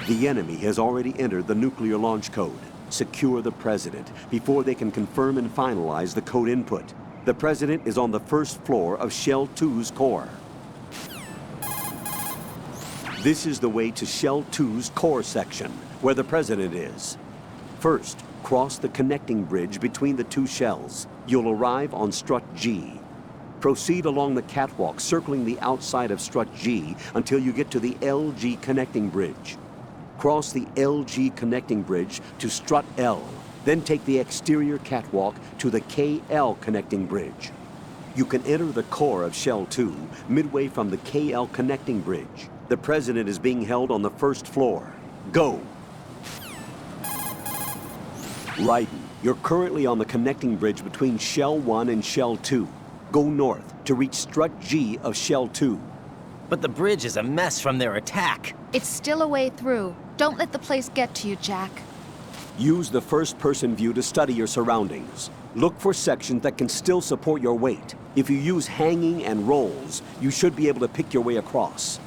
The enemy has already entered the nuclear launch code. Secure the President before they can confirm and finalize the code input. The President is on the first floor of Shell 2's core. This is the way to Shell 2's core section, where the President is. First, cross the connecting bridge between the two shells. You'll arrive on strut G. Proceed along the catwalk, circling the outside of strut G until you get to the LG connecting bridge. Cross the LG connecting bridge to strut L, then take the exterior catwalk to the KL connecting bridge. You can enter the core of Shell 2 midway from the KL connecting bridge. The President is being held on the first floor. Go! Raiden, you're currently on the connecting bridge between Shell 1 and Shell 2. Go north to reach strut G of Shell 2. But the bridge is a mess from their attack. It's still a way through. Don't let the place get to you, Jack. Use the first-person view to study your surroundings. Look for sections that can still support your weight. If you use hanging and rolls, you should be able to pick your way across.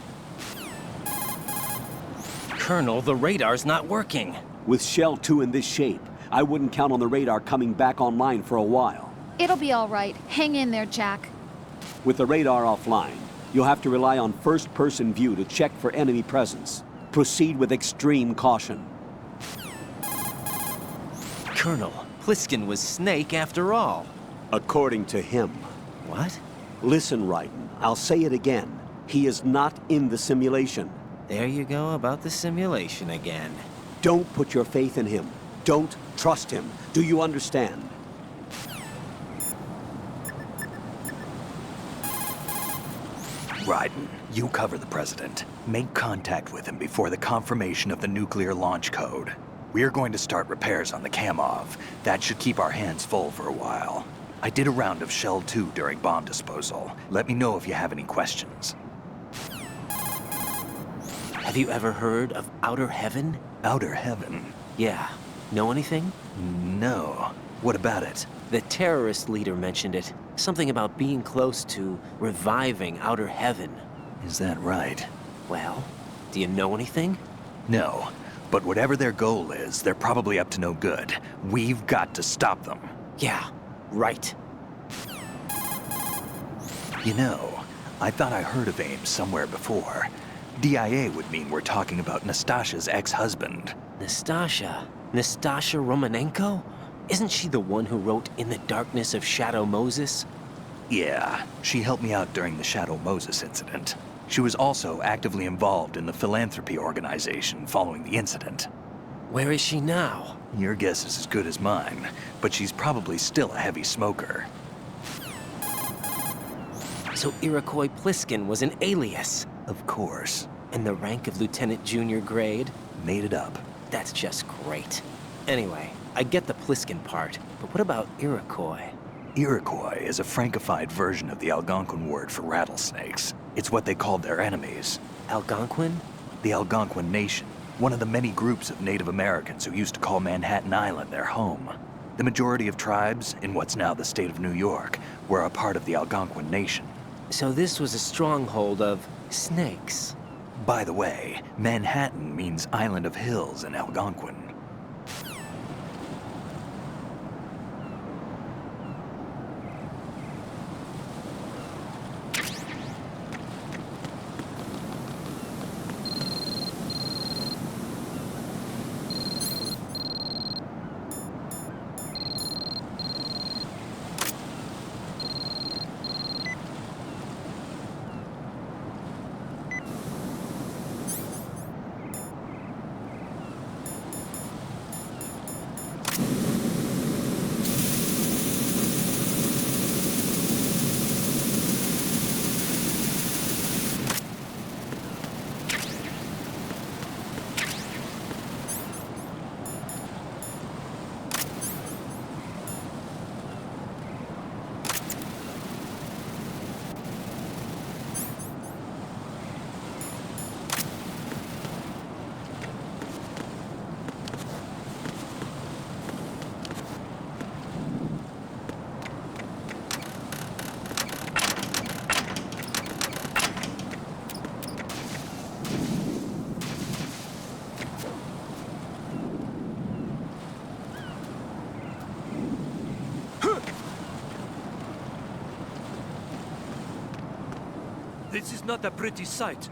Colonel, the radar's not working. With Shell 2 in this shape, I wouldn't count on the radar coming back online for a while. It'll be all right. Hang in there, Jack. With the radar offline, you'll have to rely on first-person view to check for enemy presence. Proceed with extreme caution. Colonel, Pliskin was Snake after all. According to him. What? Listen, Raiden, I'll say it again. He is not in the simulation. There you go about the simulation again. Don't put your faith in him. Don't trust him. Do you understand? Raiden, you cover the President. Make contact with him before the confirmation of the nuclear launch code. We're going to start repairs on the Kamov. That should keep our hands full for a while. I did a round of Shell 2 during bomb disposal. Let me know if you have any questions. Have you ever heard of Outer Heaven? Outer Heaven? Yeah. Know anything? No. What about it? The terrorist leader mentioned it. Something about being close to reviving Outer Heaven. Is that right? Well, do you know anything? No. But whatever their goal is, they're probably up to no good. We've got to stop them. Yeah, right. You know, I thought I heard of AIM somewhere before. DIA would mean we're talking about Nastasha's ex-husband. Nastasha? Nastasha Romanenko? Isn't she the one who wrote In the Darkness of Shadow Moses? Yeah, she helped me out during the Shadow Moses incident. She was also actively involved in the philanthropy organization following the incident. Where is she now? Your guess is as good as mine, but she's probably still a heavy smoker. So Iroquois Pliskin was an alias? Of course. And the rank of Lieutenant Junior grade? Made it up. That's just great. Anyway, I get the Pliskin part, but what about Iroquois? Iroquois is a Frankified version of the Algonquin word for rattlesnakes. It's what they called their enemies. Algonquin? The Algonquin Nation, one of the many groups of Native Americans who used to call Manhattan Island their home. The majority of tribes, in what's now the state of New York, were a part of the Algonquin Nation. So this was a stronghold of snakes. By the way, Manhattan means Island of Hills in Algonquin. This is not a pretty sight.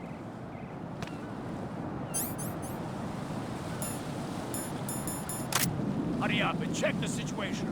Hurry up and check the situation.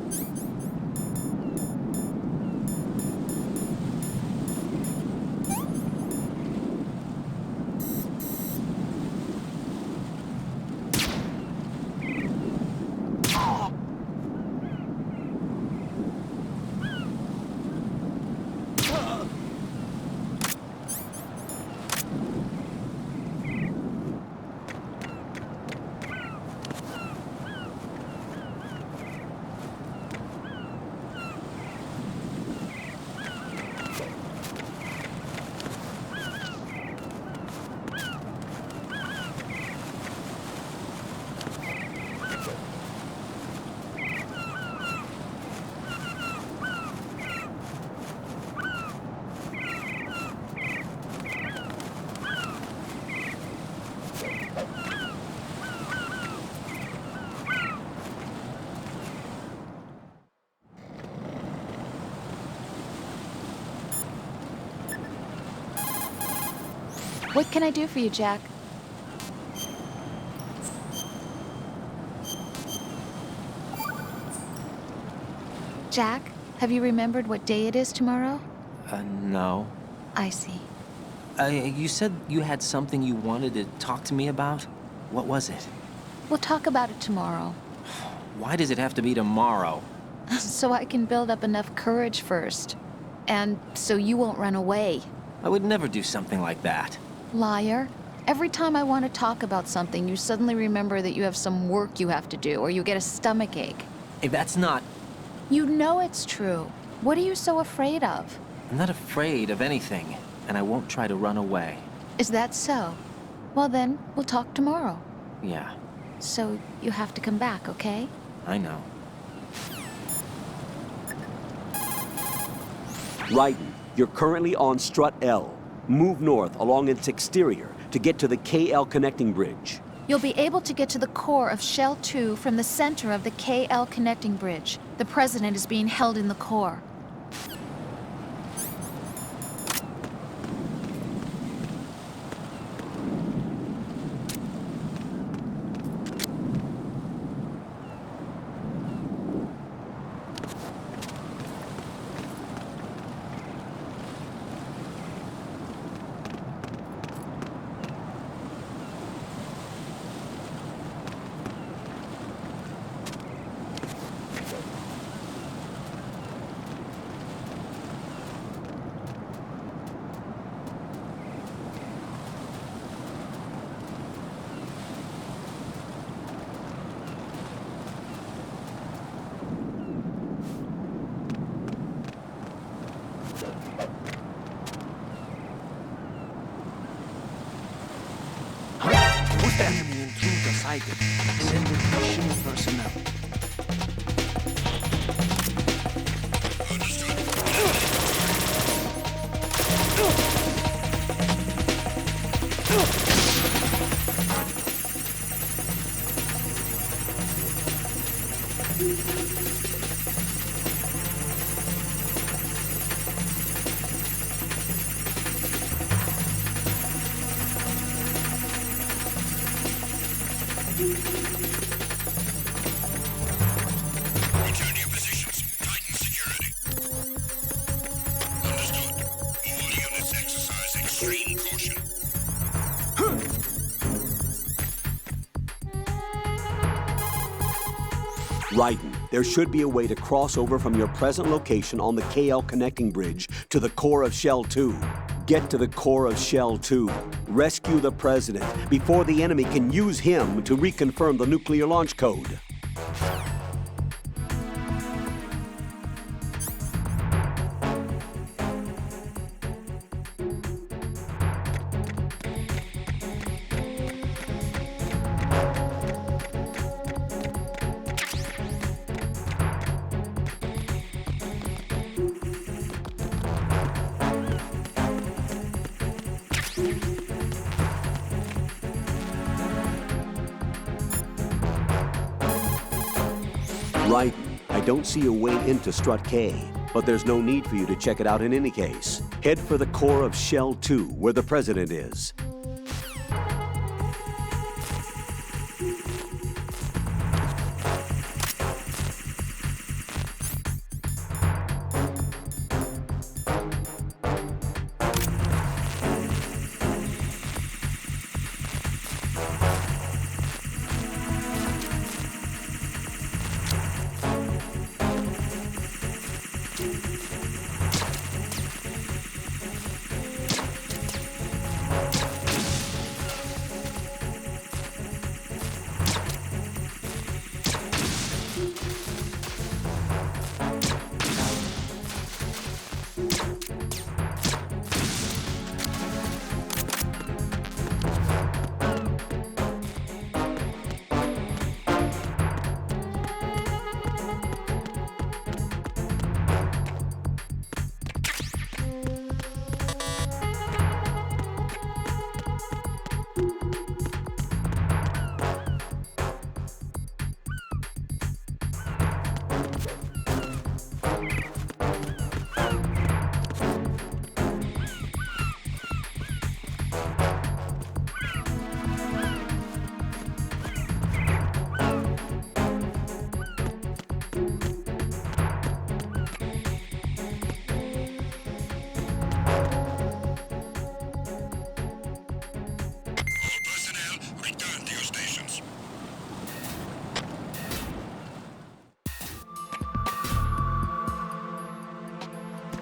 What can I do for you, Jack? Jack, have you remembered what day it is tomorrow? No. I see. You said you had something you wanted to talk to me about? What was it? We'll talk about it tomorrow. Why does it have to be tomorrow? So I can build up enough courage first. And so you won't run away. I would never do something like that. Liar. Every time I want to talk about something, you suddenly remember that you have some work you have to do, or you get a stomachache. If that's not... You know it's true. What are you so afraid of? I'm not afraid of anything, and I won't try to run away. Is that so? Well then, we'll talk tomorrow. Yeah, So you have to come back, okay? I know. Raiden, you're currently on Strut L. Move north along its exterior to get to the KL connecting bridge. You'll be able to get to the core of Shell 2 from the center of the KL connecting bridge. The president is being held in the core. Enemy intruder sighted. Send machine personnel. Return to your positions. Tighten security. Understood. All units exercise extreme caution. Raiden, there should be a way to cross over from your present location on the KL connecting bridge to the core of Shell 2. Get to the core of Shell 2. Rescue the president before the enemy can use him to reconfirm the nuclear launch code. Raiden, I don't see a way into Strut K. but there's no need for you to check it out in any case. Head for the core of Shell 2, where the president is.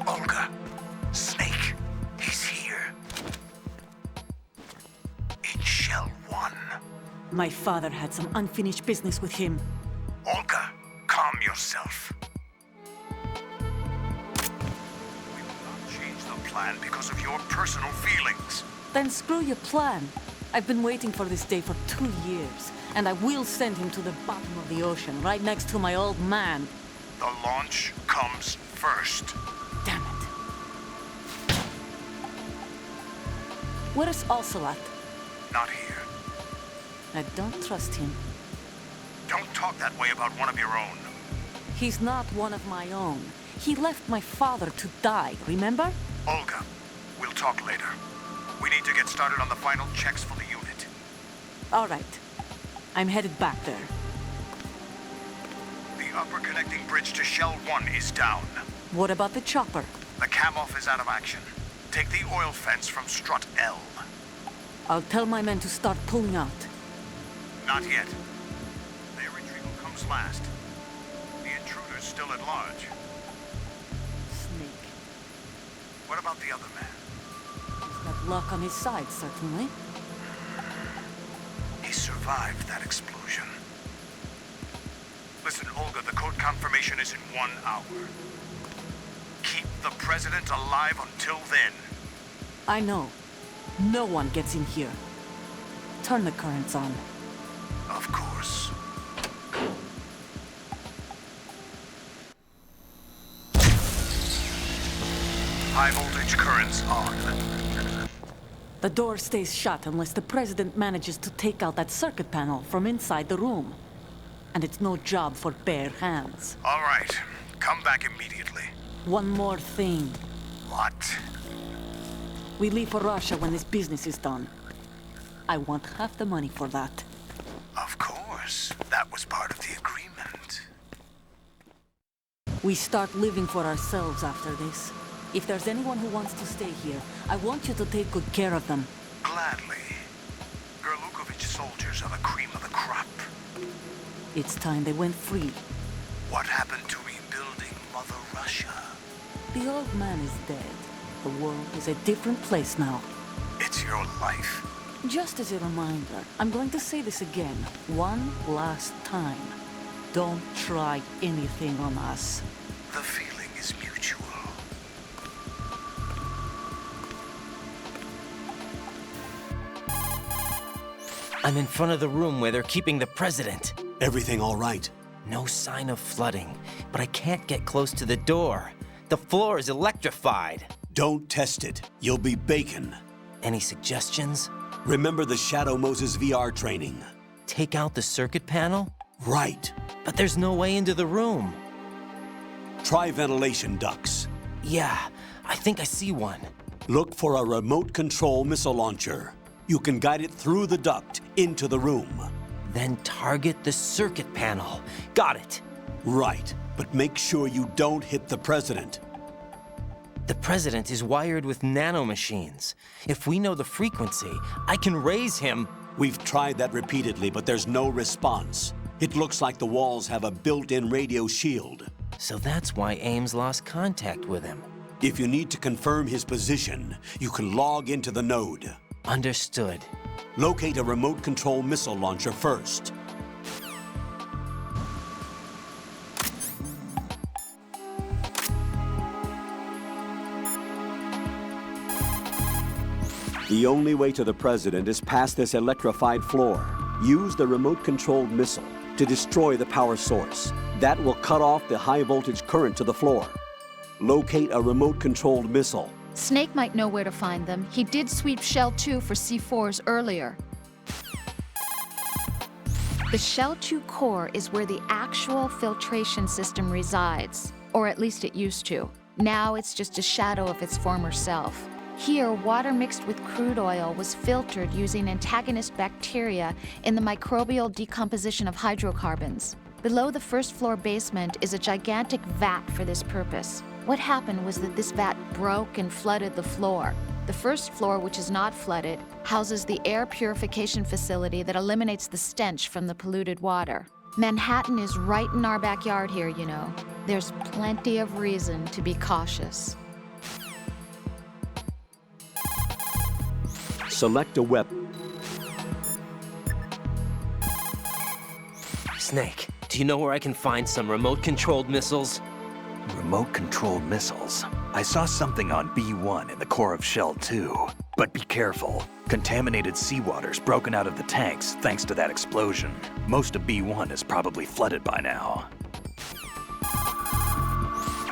Olga, Snake, he's here. In Shell 1. My father had some unfinished business with him. Olga, calm yourself. We will not change the plan because of your personal feelings. Then screw your plan. I've been waiting for this day for 2 years, and I will send him to the bottom of the ocean, right next to my old man. The launch comes first. Damn it. Where's Ocelot? Not here. I don't trust him. Don't talk that way about one of your own. He's not one of my own. He left my father to die, remember? Olga, we'll talk later. We need to get started on the final checks for the unit. All right. I'm headed back there. The upper connecting bridge to Shell 1 is down. What about the chopper? The cam-off is out of action. Take the oil fence from strut L. I'll tell my men to start pulling out. Not yet. Their retrieval comes last. The intruder's still at large. Snake. What about the other man? He's got luck on his side, certainly. He survived that explosion. Listen, Olga, the code confirmation is in 1 hour. Keep the president alive until then. I know. No one gets in here. Turn the currents on. Of course. High voltage currents on. The door stays shut unless the president manages to take out that circuit panel from inside the room. And it's no job for bare hands. All right. Come back immediately. One more thing. What? We leave for Russia when this business is done. I want half the money for that. Of course. That was part of the agreement. We start living for ourselves after this. If there's anyone who wants to stay here, I want you to take good care of them. Gladly. Gerlukovich soldiers are the cream of the crop. It's time they went free. What happened to rebuilding Mother Russia? The old man is dead. The world is a different place now. It's your life. Just as a reminder, I'm going to say this again, one last time. Don't try anything on us. The feeling is mutual. I'm in front of the room where they're keeping the president. Everything all right? No sign of flooding, but I can't get close to the door. The floor is electrified. Don't test it. You'll be bacon. Any suggestions? Remember the Shadow Moses VR training. Take out the circuit panel? Right. But there's no way into the room. Try ventilation ducts. Yeah, I think I see one. Look for a remote control missile launcher. You can guide it through the duct into the room. Then target the circuit panel. Got it. Right, but make sure you don't hit the president. The president is wired with nanomachines. If we know the frequency, I can raise him. We've tried that repeatedly, but there's no response. It looks like the walls have a built-in radio shield. So that's why Ames lost contact with him. If you need to confirm his position, you can log into the node. Understood. Locate a remote control missile launcher first. The only way to the president is past this electrified floor. Use the remote-controlled missile to destroy the power source. That will cut off the high-voltage current to the floor. Locate a remote-controlled missile. Snake might know where to find them. He did sweep Shell 2 for C4s earlier. The Shell 2 core is where the actual filtration system resides, or at least it used to. Now it's just a shadow of its former self. Here, water mixed with crude oil was filtered using antagonist bacteria in the microbial decomposition of hydrocarbons. Below the first floor basement is a gigantic vat for this purpose. What happened was that this vat broke and flooded the floor. The first floor, which is not flooded, houses the air purification facility that eliminates the stench from the polluted water. Manhattan is right in our backyard here, you know. There's plenty of reason to be cautious. Select a weapon. Snake, do you know where I can find some remote-controlled missiles? Remote-controlled missiles. I saw something on B1 in the core of Shell 2. But be careful. Contaminated seawater's broken out of the tanks thanks to that explosion. Most of B1 is probably flooded by now.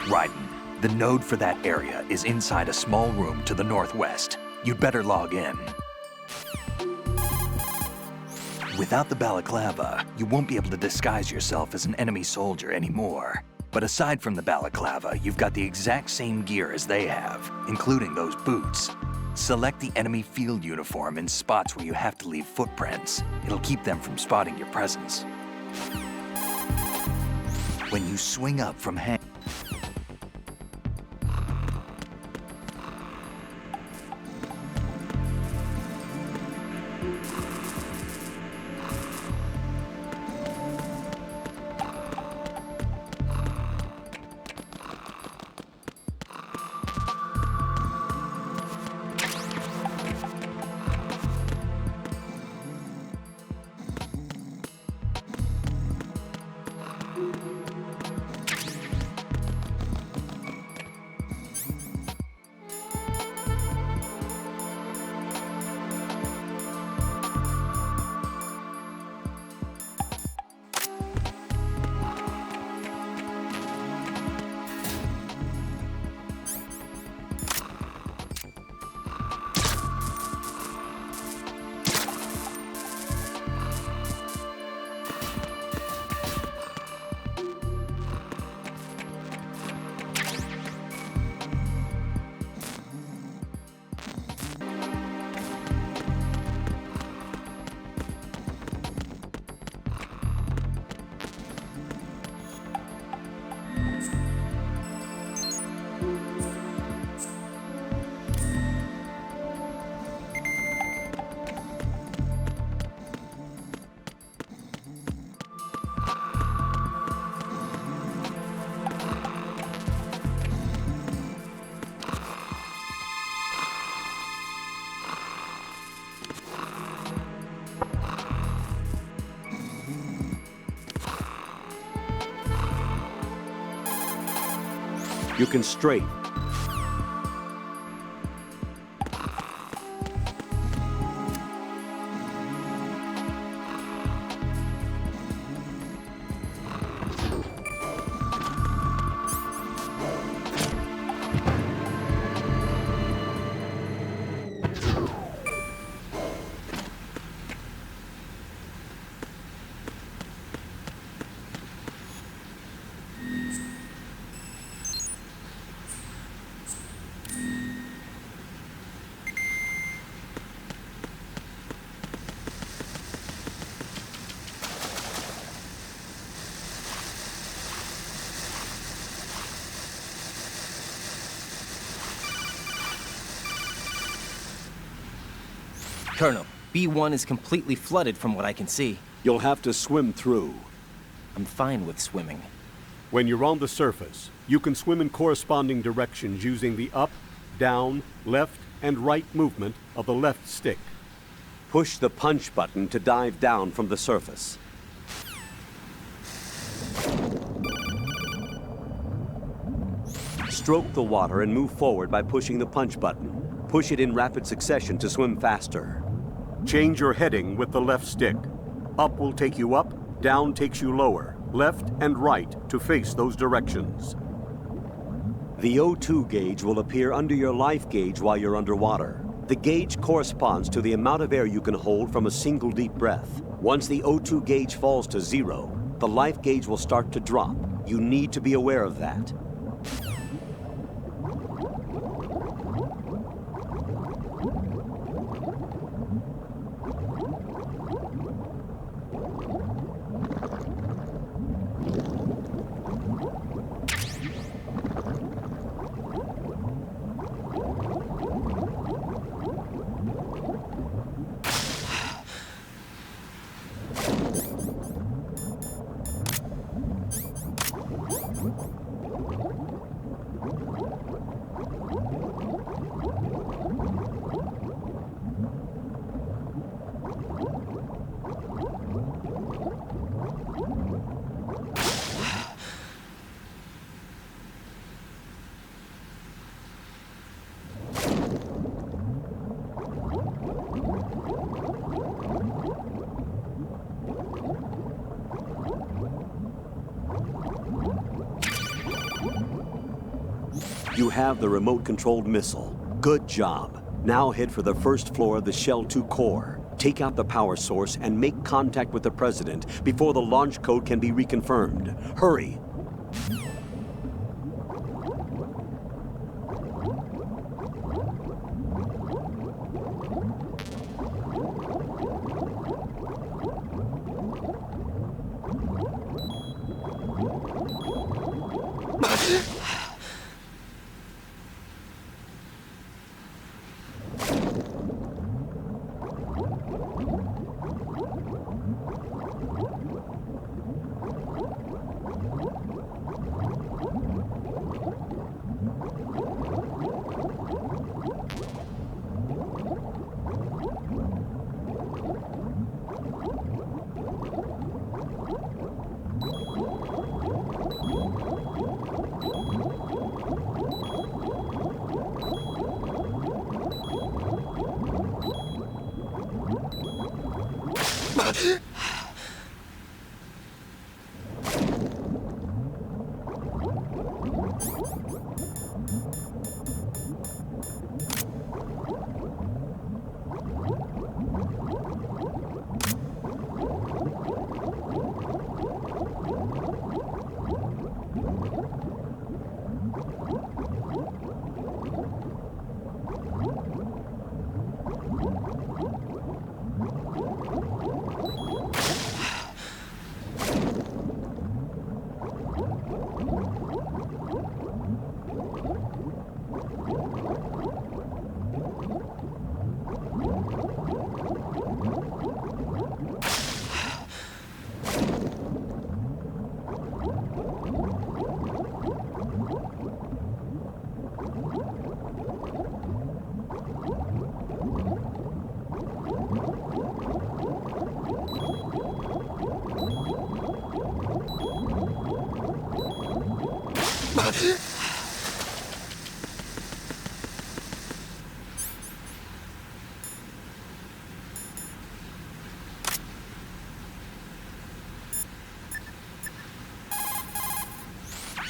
Raiden, the node for that area is inside a small room to the northwest. You'd better log in. Without the balaclava, you won't be able to disguise yourself as an enemy soldier anymore. But aside from the balaclava, you've got the exact same gear as they have, including those boots. Select the enemy field uniform in spots where you have to leave footprints. It'll keep them from spotting your presence. When you swing up from You can strafe. Colonel, B1 is completely flooded from what I can see. You'll have to swim through. I'm fine with swimming. When you're on the surface, you can swim in corresponding directions using the up, down, left, and right movement of the left stick. Push the punch button to dive down from the surface. Stroke the water and move forward by pushing the punch button. Push it in rapid succession to swim faster. Change your heading with the left stick. Up will take you up, down takes you lower, left and right to face those directions. The O2 gauge will appear under your life gauge while you're underwater. The gauge corresponds to the amount of air you can hold from a single deep breath. Once the O2 gauge falls to 0, the life gauge will start to drop. You need to be aware of that. You have the remote-controlled missile. Good job. Now head for the first floor of the Shell 2 core. Take out the power source and make contact with the President before the launch code can be reconfirmed. Hurry!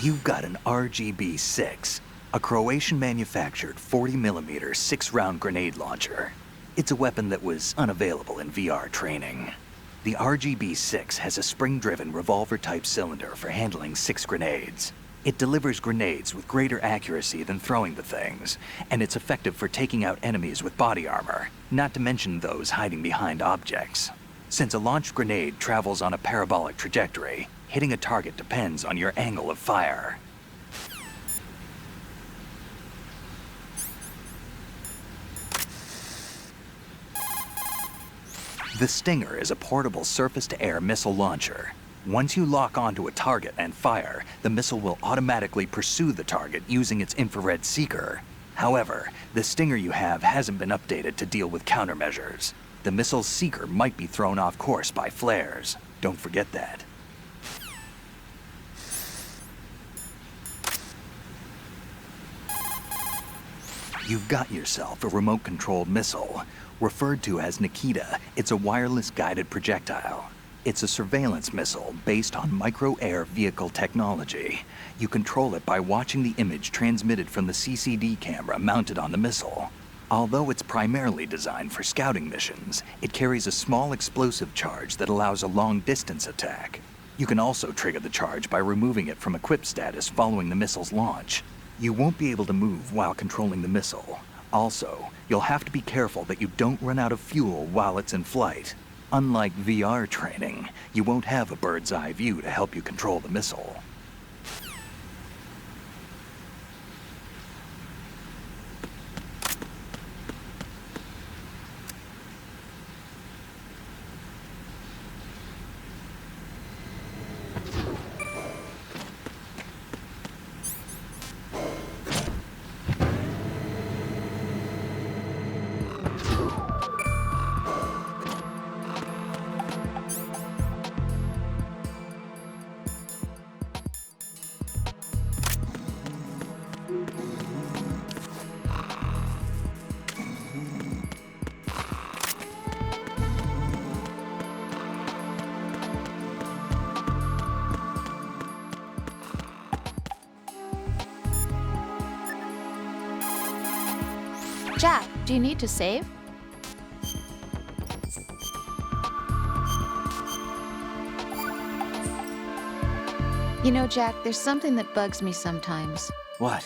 You've got an RGB-6, a Croatian-manufactured 40mm 6-round grenade launcher. It's a weapon that was unavailable in VR training. The RGB-6 has a spring-driven revolver-type cylinder for handling 6 grenades. It delivers grenades with greater accuracy than throwing the things, and it's effective for taking out enemies with body armor, not to mention those hiding behind objects. Since a launched grenade travels on a parabolic trajectory, hitting a target depends on your angle of fire. The Stinger is a portable surface-to-air missile launcher. Once you lock onto a target and fire, the missile will automatically pursue the target using its infrared seeker. However, the Stinger you have hasn't been updated to deal with countermeasures. The missile's seeker might be thrown off course by flares. Don't forget that. You've got yourself a remote-controlled missile. Referred to as Nikita, it's a wireless guided projectile. It's a surveillance missile based on micro-air vehicle technology. You control it by watching the image transmitted from the CCD camera mounted on the missile. Although it's primarily designed for scouting missions, it carries a small explosive charge that allows a long-distance attack. You can also trigger the charge by removing it from equipped status following the missile's launch. You won't be able to move while controlling the missile. Also, you'll have to be careful that you don't run out of fuel while it's in flight. Unlike VR training, you won't have a bird's eye view to help you control the missile. Jack, do you need to save? You know, Jack, there's something that bugs me sometimes. What?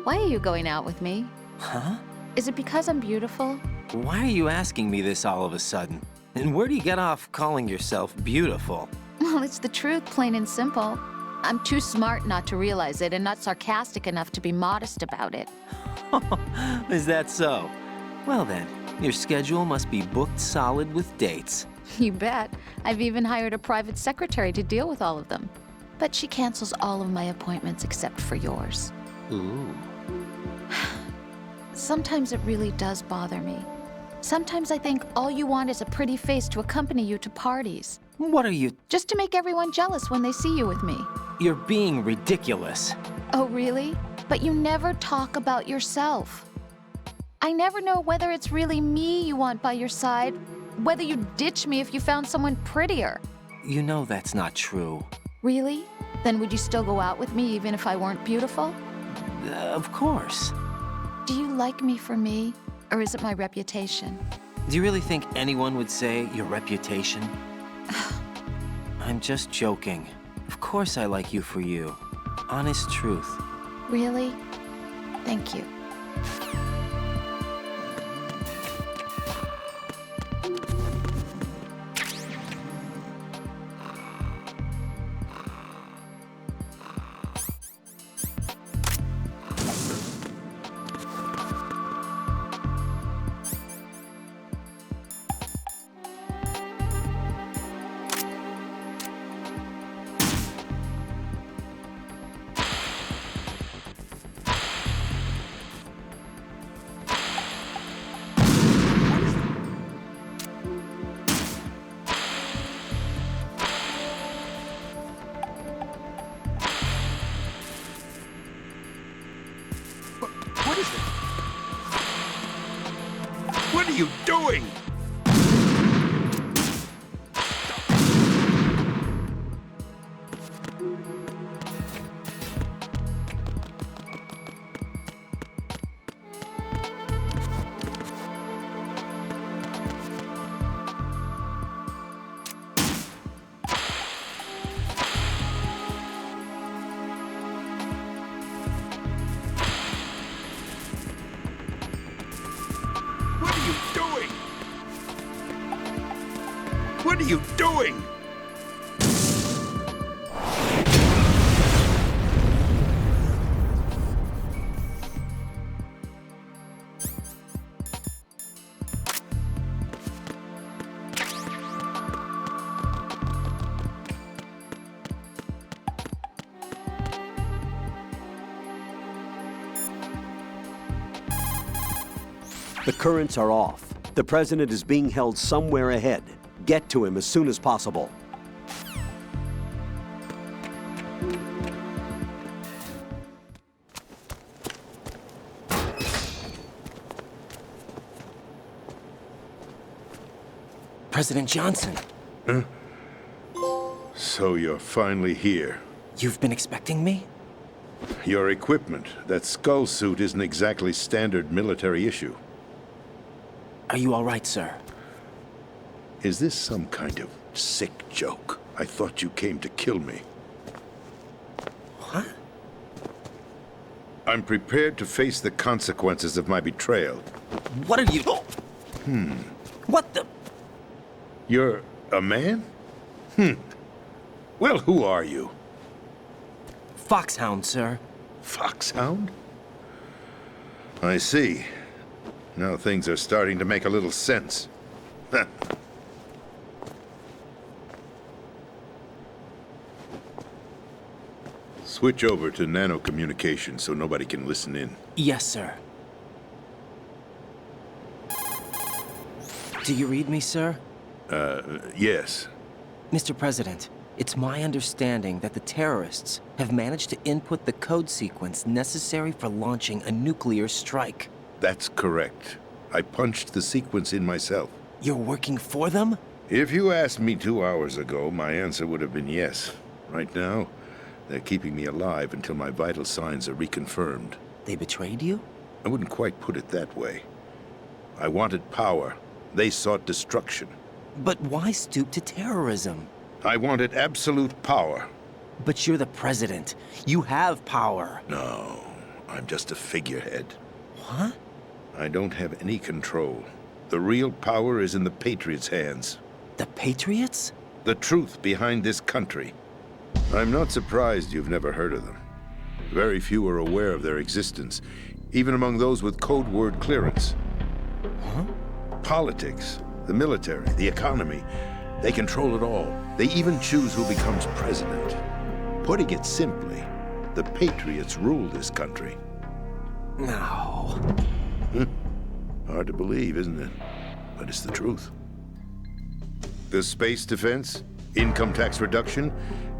Why are you going out with me? Huh? Is it because I'm beautiful? Why are you asking me this all of a sudden? And where do you get off calling yourself beautiful? Well, it's the truth, plain and simple. I'm too smart not to realize it and not sarcastic enough to be modest about it. Is that so? Well then, your schedule must be booked solid with dates. You bet. I've even hired a private secretary to deal with all of them. But she cancels all of my appointments except for yours. Ooh. Sometimes it really does bother me. Sometimes I think all you want is a pretty face to accompany you to parties. What are you... Just to make everyone jealous when they see you with me. You're being ridiculous. Oh, really? But you never talk about yourself. I never know whether it's really me you want by your side, whether you'd ditch me if you found someone prettier. You know that's not true. Really? Then would you still go out with me even if I weren't beautiful? Of course. Do you like me for me, or is it my reputation? Do you really think anyone would say your reputation? I'm just joking. Of course I like you for you. Honest truth. Really? Thank you. What is it? What are you doing? What are you doing? The currents are off. The president is being held somewhere ahead. Get to him as soon as possible. President Johnson. So you're finally here. You've been expecting me? Your equipment, that skull suit, isn't exactly standard military issue. Are you all right, sir? Is this some kind of sick joke? I thought you came to kill me. What? I'm prepared to face the consequences of my betrayal. What are you... What the... You're a man? Well, who are you? Foxhound, sir. Foxhound? I see. Now things are starting to make a little sense. Switch over to nano communication so nobody can listen in. Yes, sir. Do you read me, sir? Yes. Mr. President, it's my understanding that the terrorists have managed to input the code sequence necessary for launching a nuclear strike. That's correct. I punched the sequence in myself. You're working for them? If you asked me 2 hours ago, my answer would have been yes. Right now, they're keeping me alive until my vital signs are reconfirmed. They betrayed you? I wouldn't quite put it that way. I wanted power. They sought destruction. But why stoop to terrorism? I wanted absolute power. But you're the president. You have power. No, I'm just a figurehead. What? I don't have any control. The real power is in the Patriots' hands. The Patriots? The truth behind this country. I'm not surprised you've never heard of them. Very few are aware of their existence, even among those with code word clearance. Huh? Politics, the military, the economy, they control it all. They even choose who becomes president. Putting it simply, the Patriots rule this country. No. Hard to believe, isn't it? But it's the truth. The space defense, income tax reduction,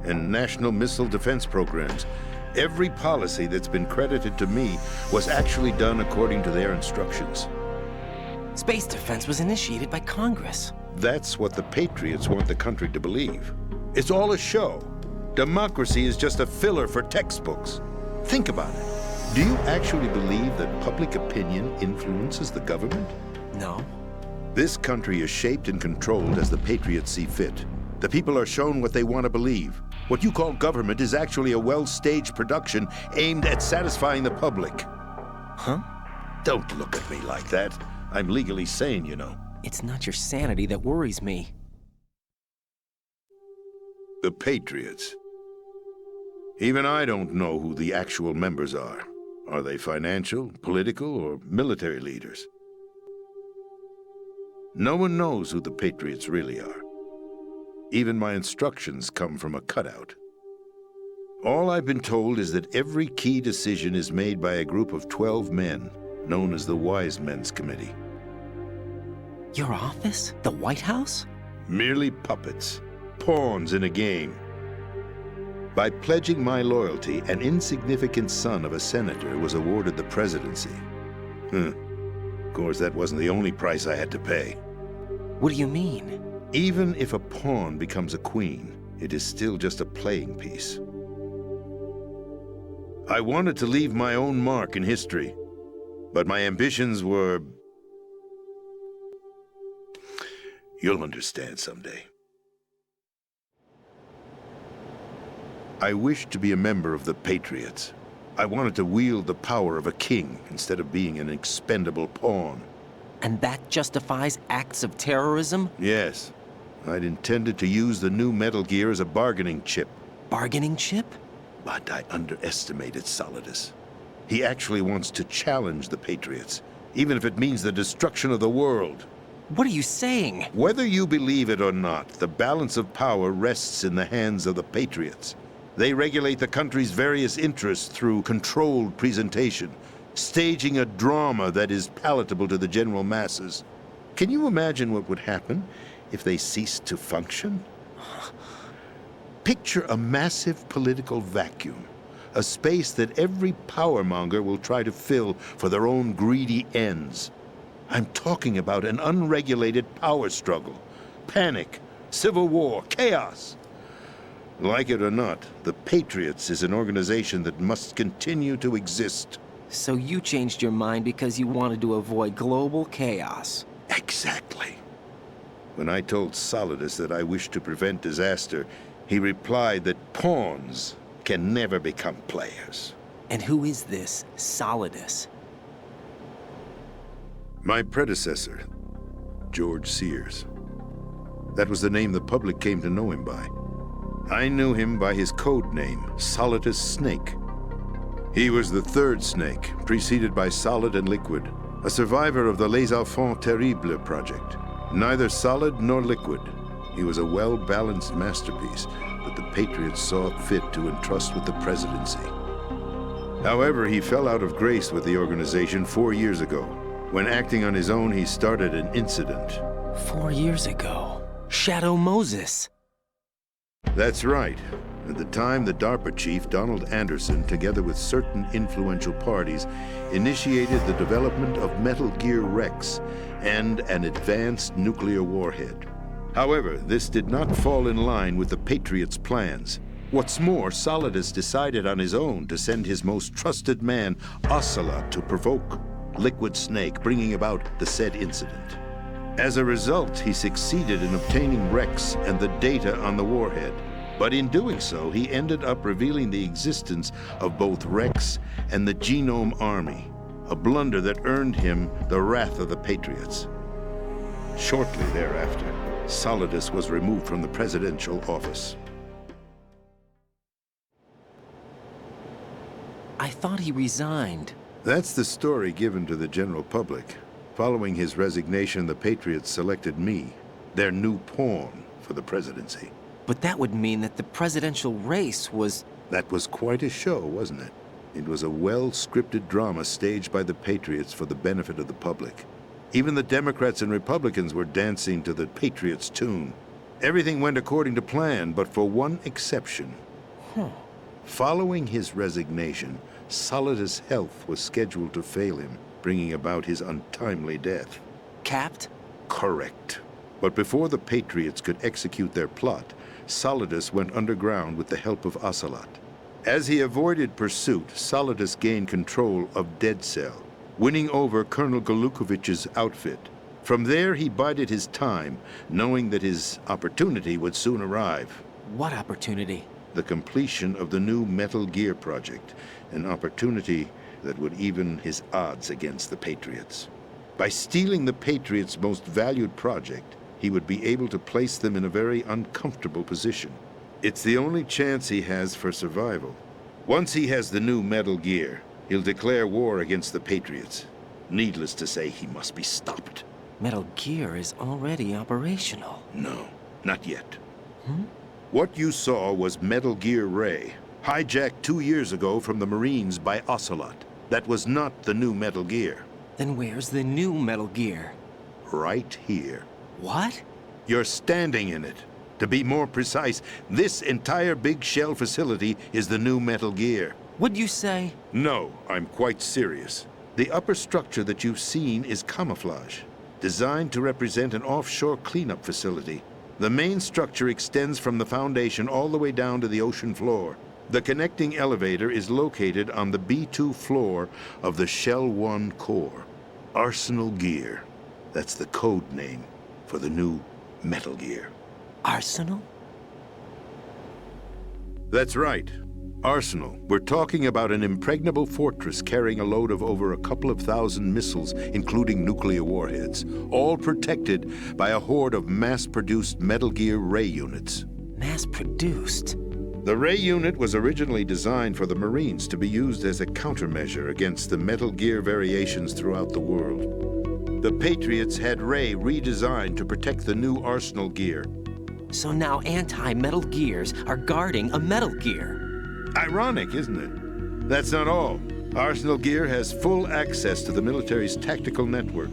and national missile defense programs. Every policy that's been credited to me was actually done according to their instructions. Space defense was initiated by Congress. That's what the Patriots want the country to believe. It's all a show. Democracy is just a filler for textbooks. Think about it. Do you actually believe that public opinion influences the government? No. This country is shaped and controlled as the Patriots see fit. The people are shown what they want to believe. What you call government is actually a well-staged production aimed at satisfying the public. Huh? Don't look at me like that. I'm legally sane, you know. It's not your sanity that worries me. The Patriots. Even I don't know who the actual members are. Are they financial, political, or military leaders? No one knows who the Patriots really are. Even my instructions come from a cutout. All I've been told is that every key decision is made by a group of 12 men, known as the Wise Men's Committee. Your office? The White House? Merely puppets, pawns in a game. By pledging my loyalty, an insignificant son of a senator was awarded the presidency. Of course, that wasn't the only price I had to pay. What do you mean? Even if a pawn becomes a queen, it is still just a playing piece. I wanted to leave my own mark in history, but my ambitions were... You'll understand someday. I wished to be a member of the Patriots. I wanted to wield the power of a king instead of being an expendable pawn. And that justifies acts of terrorism? Yes. I'd intended to use the new Metal Gear as a bargaining chip. Bargaining chip? But I underestimated Solidus. He actually wants to challenge the Patriots, even if it means the destruction of the world. What are you saying? Whether you believe it or not, the balance of power rests in the hands of the Patriots. They regulate the country's various interests through controlled presentation, staging a drama that is palatable to the general masses. Can you imagine what would happen if they ceased to function? Picture a massive political vacuum, a space that every powermonger will try to fill for their own greedy ends. I'm talking about an unregulated power struggle, panic, civil war, chaos. Like it or not, the Patriots is an organization that must continue to exist. So you changed your mind because you wanted to avoid global chaos. Exactly. When I told Solidus that I wished to prevent disaster, he replied that pawns can never become players. And who is this Solidus? My predecessor, George Sears. That was the name the public came to know him by. I knew him by his code name, Solidus Snake. He was the third snake, preceded by Solid and Liquid, a survivor of the Les Enfants Terribles project. Neither solid nor liquid, he was a well-balanced masterpiece that the Patriots saw fit to entrust with the presidency. However, he fell out of grace with the organization 4 years ago. When acting on his own, he started an incident. 4 years ago. Shadow Moses. That's right. At the time, the DARPA chief, Donald Anderson, together with certain influential parties, initiated the development of Metal Gear Rex and an advanced nuclear warhead. However, this did not fall in line with the Patriots' plans. What's more, Solidus decided on his own to send his most trusted man, Ocelot, to provoke Liquid Snake, bringing about the said incident. As a result, he succeeded in obtaining Rex and the data on the warhead. But in doing so, he ended up revealing the existence of both Rex and the Genome Army, a blunder that earned him the wrath of the Patriots. Shortly thereafter, Solidus was removed from the presidential office. I thought he resigned. That's the story given to the general public. Following his resignation, the Patriots selected me, their new pawn, for the presidency. But that would mean that the presidential race was... That was quite a show, wasn't it? It was a well-scripted drama staged by the Patriots for the benefit of the public. Even the Democrats and Republicans were dancing to the Patriots' tune. Everything went according to plan, but for one exception. Following his resignation, Solidus' health was scheduled to fail him, bringing about his untimely death. Capped? Correct. But before the Patriots could execute their plot, Solidus went underground with the help of Ocelot. As he avoided pursuit, Solidus gained control of Dead Cell, winning over Colonel Golukovich's outfit. From there, he bided his time, knowing that his opportunity would soon arrive. What opportunity? The completion of the new Metal Gear project, an opportunity that would even his odds against the Patriots. By stealing the Patriots' most valued project, he would be able to place them in a very uncomfortable position. It's the only chance he has for survival. Once he has the new Metal Gear, he'll declare war against the Patriots. Needless to say, he must be stopped. Metal Gear is already operational. No, not yet. What you saw was Metal Gear Ray, hijacked 2 years ago from the Marines by Ocelot. That was not the new Metal Gear. Then where's the new Metal Gear? Right here. What? You're standing in it. To be more precise, this entire big shell facility is the new Metal Gear. What'd you say? No, I'm quite serious. The upper structure that you've seen is camouflage, designed to represent an offshore cleanup facility. The main structure extends from the foundation all the way down to the ocean floor. The connecting elevator is located on the B2 floor of the Shell 1 core. Arsenal Gear. That's the code name for the new Metal Gear. Arsenal? That's right. Arsenal. We're talking about an impregnable fortress carrying a load of over a couple of thousand missiles, including nuclear warheads, all protected by a horde of mass-produced Metal Gear Ray units. Mass-produced? The Ray unit was originally designed for the Marines to be used as a countermeasure against the Metal Gear variations throughout the world. The Patriots had Ray redesigned to protect the new Arsenal Gear. So now anti-Metal Gears are guarding a Metal Gear. Ironic, isn't it? That's not all. Arsenal Gear has full access to the military's tactical network,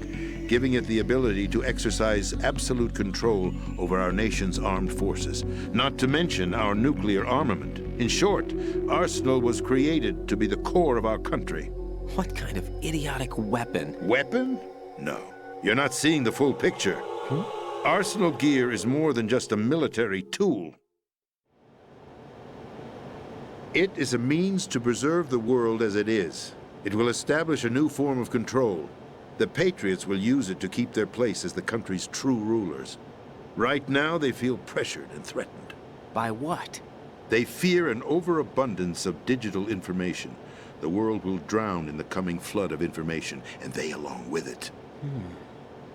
giving it the ability to exercise absolute control over our nation's armed forces, not to mention our nuclear armament. In short, Arsenal was created to be the core of our country. What kind of idiotic weapon? Weapon? No. You're not seeing the full picture. Arsenal Gear is more than just a military tool. It is a means to preserve the world as it is. It will establish a new form of control. The Patriots will use it to keep their place as the country's true rulers. Right now, they feel pressured and threatened. By what? They fear an overabundance of digital information. The world will drown in the coming flood of information, and they along with it.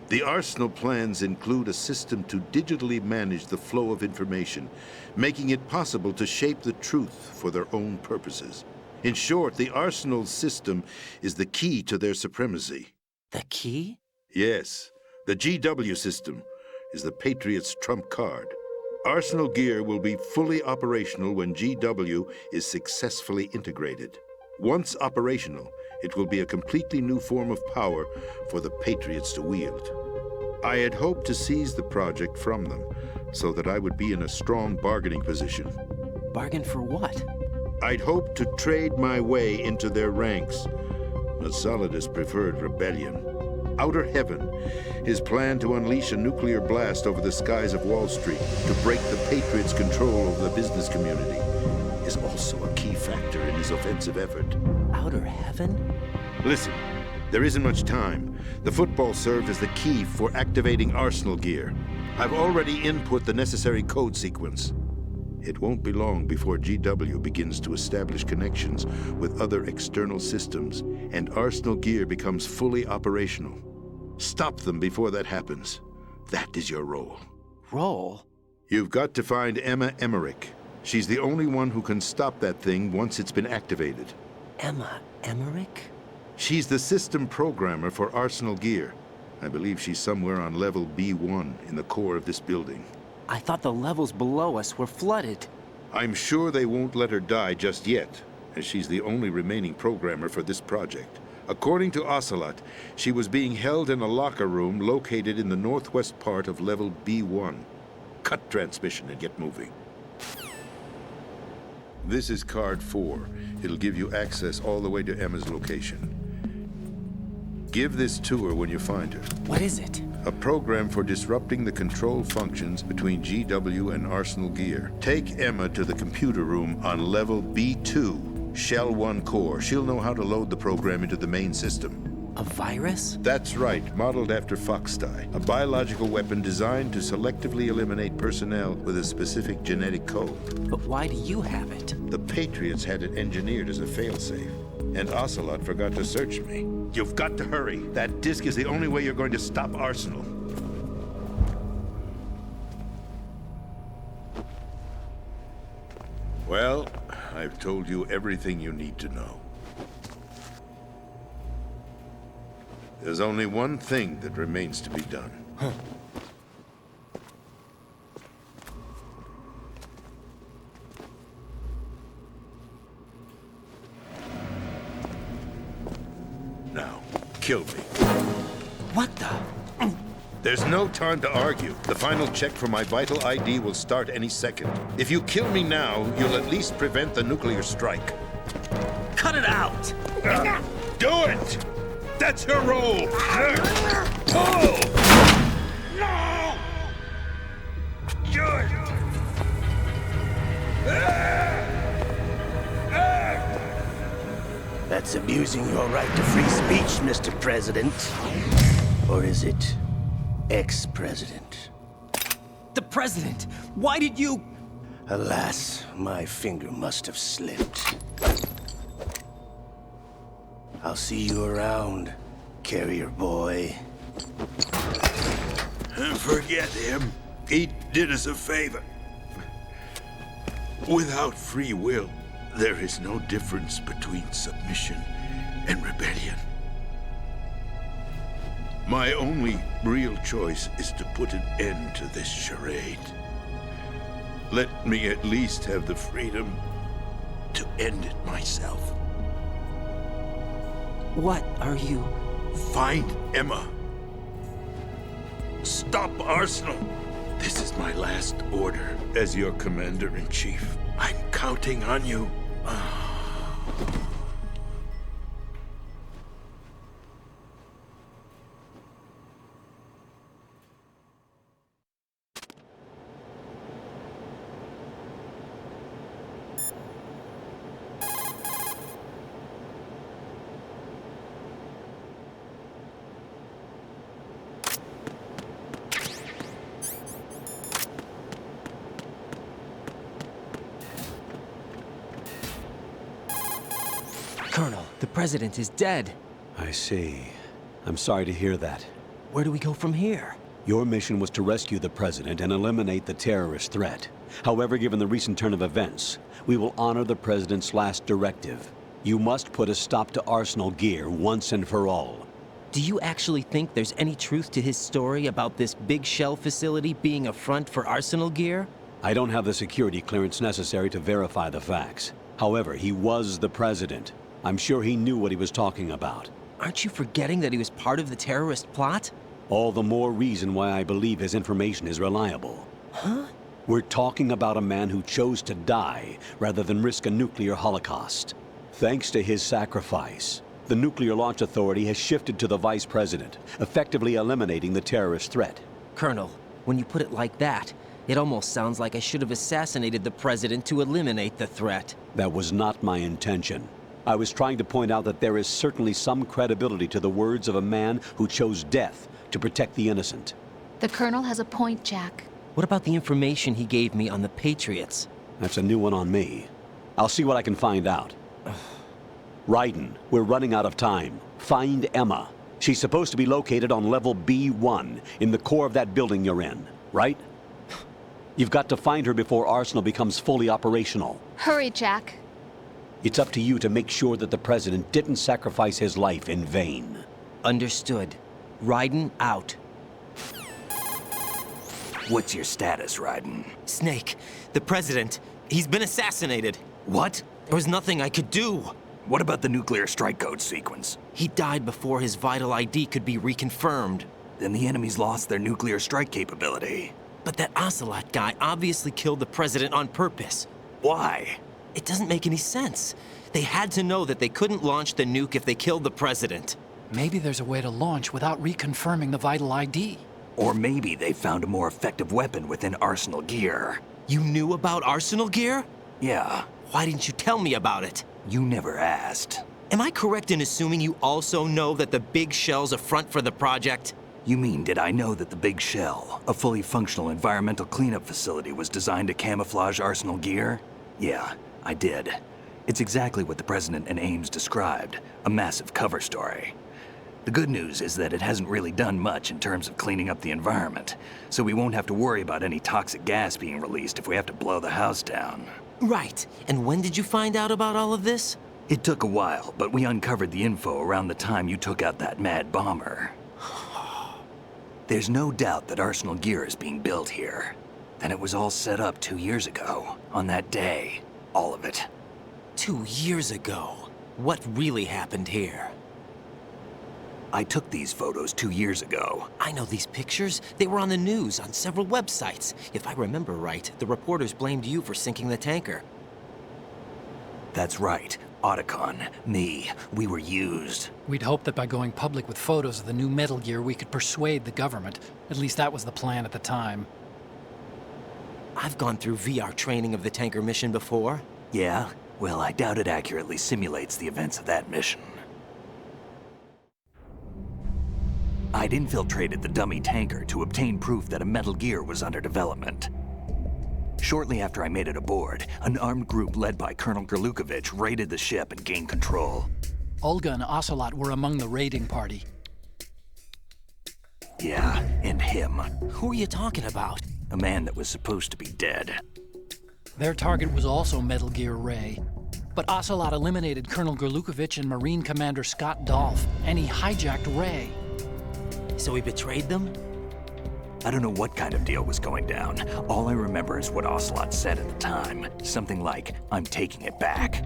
The Arsenal plans include a system to digitally manage the flow of information, making it possible to shape the truth for their own purposes. In short, the Arsenal system is the key to their supremacy. The key? Yes, the GW system is the Patriots' trump card. Arsenal Gear will be fully operational when GW is successfully integrated. Once operational, it will be a completely new form of power for the Patriots to wield. I had hoped to seize the project from them, so that I would be in a strong bargaining position. Bargain for what? I'd hoped to trade my way into their ranks, but Solidus preferred rebellion. Outer Heaven, his plan to unleash a nuclear blast over the skies of Wall Street to break the Patriots' control over the business community, is also a key factor in his offensive effort. Outer Heaven? Listen, there isn't much time. The football served as the key for activating Arsenal Gear. I've already input the necessary code sequence. It won't be long before GW begins to establish connections with other external systems, and Arsenal Gear becomes fully operational. Stop them before that happens. That is your role. Role? You've got to find Emma Emmerich. She's the only one who can stop that thing once it's been activated. Emma Emmerich? She's the system programmer for Arsenal Gear. I believe she's somewhere on level B1 in the core of this building. I thought the levels below us were flooded. I'm sure they won't let her die just yet, as she's the only remaining programmer for this project. According to Ocelot, she was being held in a locker room located in the northwest part of level B1. Cut transmission and get moving. This is card 4. It'll give you access all the way to Emma's location. Give this to her when you find her. What is it? A program for disrupting the control functions between GW and Arsenal Gear. Take Emma to the computer room on level B2, Shell 1 core. She'll know how to load the program into the main system. A virus? That's right, modeled after Foxdie, a biological weapon designed to selectively eliminate personnel with a specific genetic code. But why do you have it? The Patriots had it engineered as a failsafe, and Ocelot forgot to search me. You've got to hurry. That disk is the only way you're going to stop Arsenal. Well, I've told you everything you need to know. There's only one thing that remains to be done. Now, kill me. What the? There's no time to argue. The final check for my vital ID will start any second. If you kill me now, you'll at least prevent the nuclear strike. Cut it out! Do it! That's your role! Pull! No! Do it! That's abusing your right to free speech, Mr. President. Or is it ex-president? The president! Why did you... Alas, my finger must have slipped. I'll see you around, carrier boy. Forget him. He did us a favor. Without free will, there is no difference between submission and rebellion. My only real choice is to put an end to this charade. Let me at least have the freedom to end it myself. What are you... Find Emma. Stop Arsenal. This is my last order as your commander-in-chief. I'm counting on you. Colonel, the president is dead. I see. I'm sorry to hear that. Where do we go from here? Your mission was to rescue the president and eliminate the terrorist threat. However, given the recent turn of events, we will honor the president's last directive. You must put a stop to Arsenal gear once and for all. Do you actually think there's any truth to his story about this big shell facility being a front for Arsenal gear? I don't have the security clearance necessary to verify the facts. However, he was the president. I'm sure he knew what he was talking about. Aren't you forgetting that he was part of the terrorist plot? All the more reason why I believe his information is reliable. Huh? We're talking about a man who chose to die rather than risk a nuclear holocaust. Thanks to his sacrifice, the Nuclear Launch Authority has shifted to the vice president, effectively eliminating the terrorist threat. Colonel, when you put it like that, it almost sounds like I should have assassinated the president to eliminate the threat. That was not my intention. I was trying to point out that there is certainly some credibility to the words of a man who chose death to protect the innocent. The Colonel has a point, Jack. What about the information he gave me on the Patriots? That's a new one on me. I'll see what I can find out. Raiden, we're running out of time. Find Emma. She's supposed to be located on level B1, in the core of that building you're in, right? You've got to find her before Arsenal becomes fully operational. Hurry, Jack. It's up to you to make sure that the president didn't sacrifice his life in vain. Understood. Raiden out. What's your status, Raiden? Snake, the president, he's been assassinated. What? There was nothing I could do. What about the nuclear strike code sequence? He died before his vital ID could be reconfirmed. Then the enemy's lost their nuclear strike capability. But that Ocelot guy obviously killed the president on purpose. Why? It doesn't make any sense. They had to know that they couldn't launch the nuke if they killed the president. Maybe there's a way to launch without reconfirming the vital ID. Or maybe they found a more effective weapon within Arsenal gear. You knew about Arsenal gear? Yeah. Why didn't you tell me about it? You never asked. Am I correct in assuming you also know that the big shell's a front for the project? You mean, did I know that the Big Shell, a fully functional environmental cleanup facility, was designed to camouflage Arsenal gear? Yeah, I did. It's exactly what the President and Ames described, a massive cover story. The good news is that it hasn't really done much in terms of cleaning up the environment, so we won't have to worry about any toxic gas being released if we have to blow the house down. Right. And when did you find out about all of this? It took a while, but we uncovered the info around the time you took out that mad bomber. There's no doubt that Arsenal gear is being built here. And it was all set up 2 years ago, on that day. All of it. 2 years ago? What really happened here? I took these photos 2 years ago. I know these pictures. They were on the news, on several websites. If I remember right, the reporters blamed you for sinking the tanker. That's right. Otacon, me, we were used. We'd hoped that by going public with photos of the new Metal Gear, we could persuade the government. At least that was the plan at the time. I've gone through VR training of the tanker mission before. Yeah? Well, I doubt it accurately simulates the events of that mission. I'd infiltrated the dummy tanker to obtain proof that a Metal Gear was under development. Shortly after I made it aboard, an armed group led by Colonel Gerlukovich raided the ship and gained control. Olga and Ocelot were among the raiding party. Yeah, and him. Who are you talking about? A man that was supposed to be dead. Their target was also Metal Gear Ray. But Ocelot eliminated Colonel Gerlukovich and Marine Commander Scott Dolph, and he hijacked Ray. So he betrayed them? I don't know what kind of deal was going down. All I remember is what Ocelot said at the time. Something like, "I'm taking it back."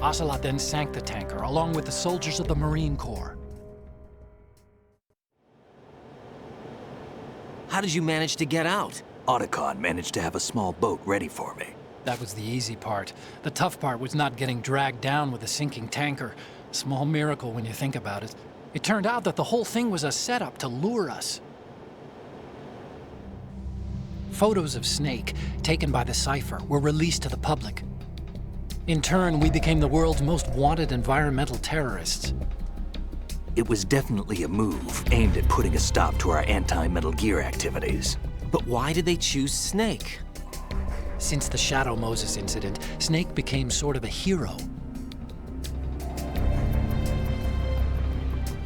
Ocelot then sank the tanker, along with the soldiers of the Marine Corps. How did you manage to get out? Otacon managed to have a small boat ready for me. That was the easy part. The tough part was not getting dragged down with a sinking tanker. Small miracle when you think about it. It turned out that the whole thing was a setup to lure us. Photos of Snake, taken by the Cypher, were released to the public. In turn, we became the world's most wanted environmental terrorists. It was definitely a move aimed at putting a stop to our anti-Metal Gear activities. But why did they choose Snake? Since the Shadow Moses incident, Snake became sort of a hero.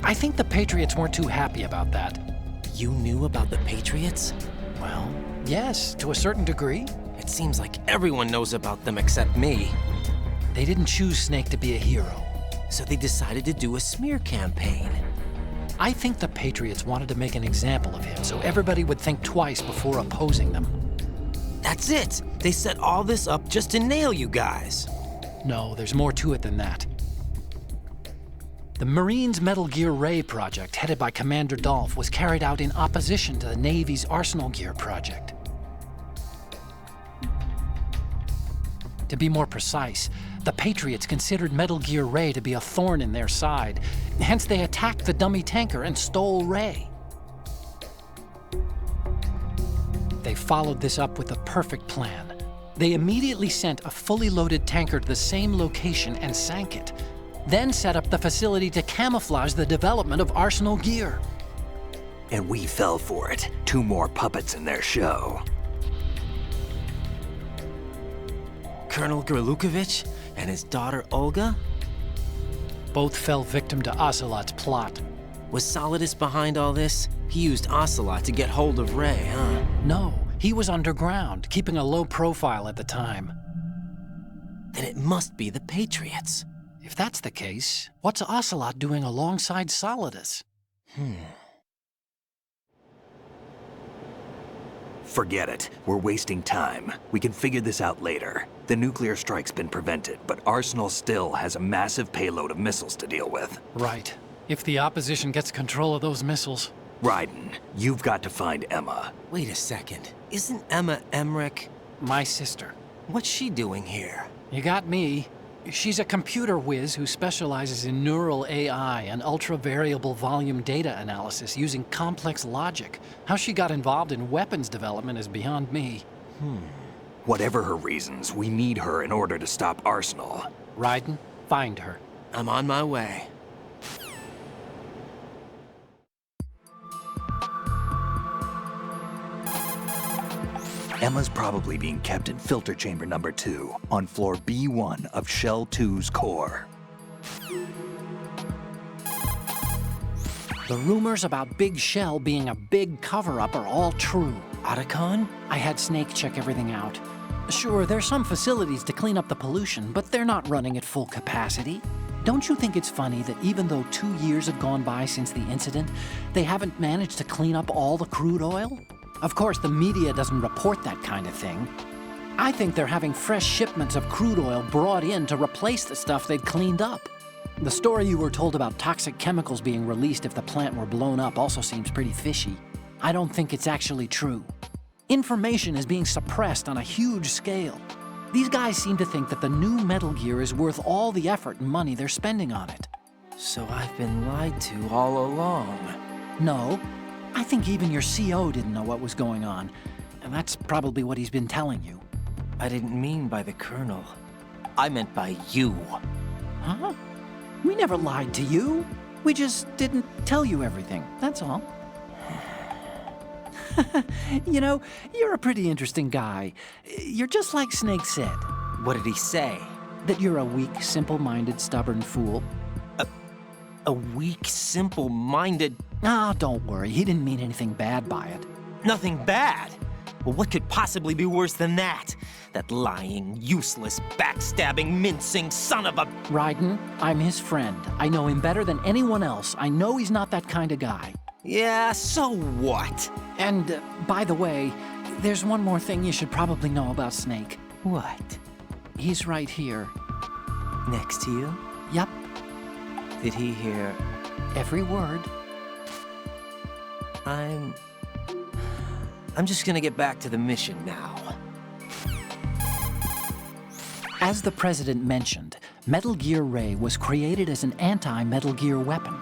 I think the Patriots weren't too happy about that. You knew about the Patriots? Well, yes, to a certain degree. It seems like everyone knows about them except me. They didn't choose Snake to be a hero. So they decided to do a smear campaign. I think the Patriots wanted to make an example of him so everybody would think twice before opposing them. That's it! They set all this up just to nail you guys. No, there's more to it than that. The Marines' Metal Gear Ray project, headed by Commander Dolph, was carried out in opposition to the Navy's Arsenal Gear project. To be more precise, the Patriots considered Metal Gear Ray to be a thorn in their side. Hence, they attacked the dummy tanker and stole Ray. They followed this up with a perfect plan. They immediately sent a fully loaded tanker to the same location and sank it, then set up the facility to camouflage the development of Arsenal Gear. And we fell for it. 2 more puppets in their show. Colonel Grlukovich and his daughter Olga? Both fell victim to Ocelot's plot. Was Solidus behind all this? He used Ocelot to get hold of Ray, huh? No, he was underground, keeping a low profile at the time. Then it must be the Patriots. If that's the case, what's Ocelot doing alongside Solidus? Forget it. We're wasting time. We can figure this out later. The nuclear strike's been prevented, but Arsenal still has a massive payload of missiles to deal with. Right. If the opposition gets control of those missiles... Raiden, you've got to find Emma. Wait a second. Isn't Emma Emmerich? My sister. What's she doing here? You got me. She's a computer whiz who specializes in neural AI and ultra-variable volume data analysis using complex logic. How she got involved in weapons development is beyond me. Whatever her reasons, we need her in order to stop Arsenal. Raiden, find her. I'm on my way. Emma's probably being kept in filter chamber number 2 on floor B1 of Shell 2's core. The rumors about Big Shell being a big cover-up are all true. Otacon? I had Snake check everything out. Sure, there's some facilities to clean up the pollution, but they're not running at full capacity. Don't you think it's funny that even though 2 years have gone by since the incident, they haven't managed to clean up all the crude oil? Of course, the media doesn't report that kind of thing. I think they're having fresh shipments of crude oil brought in to replace the stuff they'd cleaned up. The story you were told about toxic chemicals being released if the plant were blown up also seems pretty fishy. I don't think it's actually true. Information is being suppressed on a huge scale. These guys seem to think that the new Metal Gear is worth all the effort and money they're spending on it. So I've been lied to all along. No. I think even your CO didn't know what was going on, and that's probably what he's been telling you. I didn't mean by the Colonel. I meant by you. Huh? We never lied to you. We just didn't tell you everything, that's all. You know, you're a pretty interesting guy. You're just like Snake said. What did he say? That you're a weak, simple-minded, stubborn fool. A weak, simple-minded... Ah, don't worry. He didn't mean anything bad by it. Nothing bad? Well, what could possibly be worse than that? That lying, useless, backstabbing, mincing son of a... Raiden, I'm his friend. I know him better than anyone else. I know he's not that kind of guy. Yeah, so what? And, by the way, there's one more thing you should probably know about Snake. What? He's right here. Next to you? Yup, Did he hear... every word. I'm just gonna get back to the mission now. As the President mentioned, Metal Gear Ray was created as an anti-Metal Gear weapon.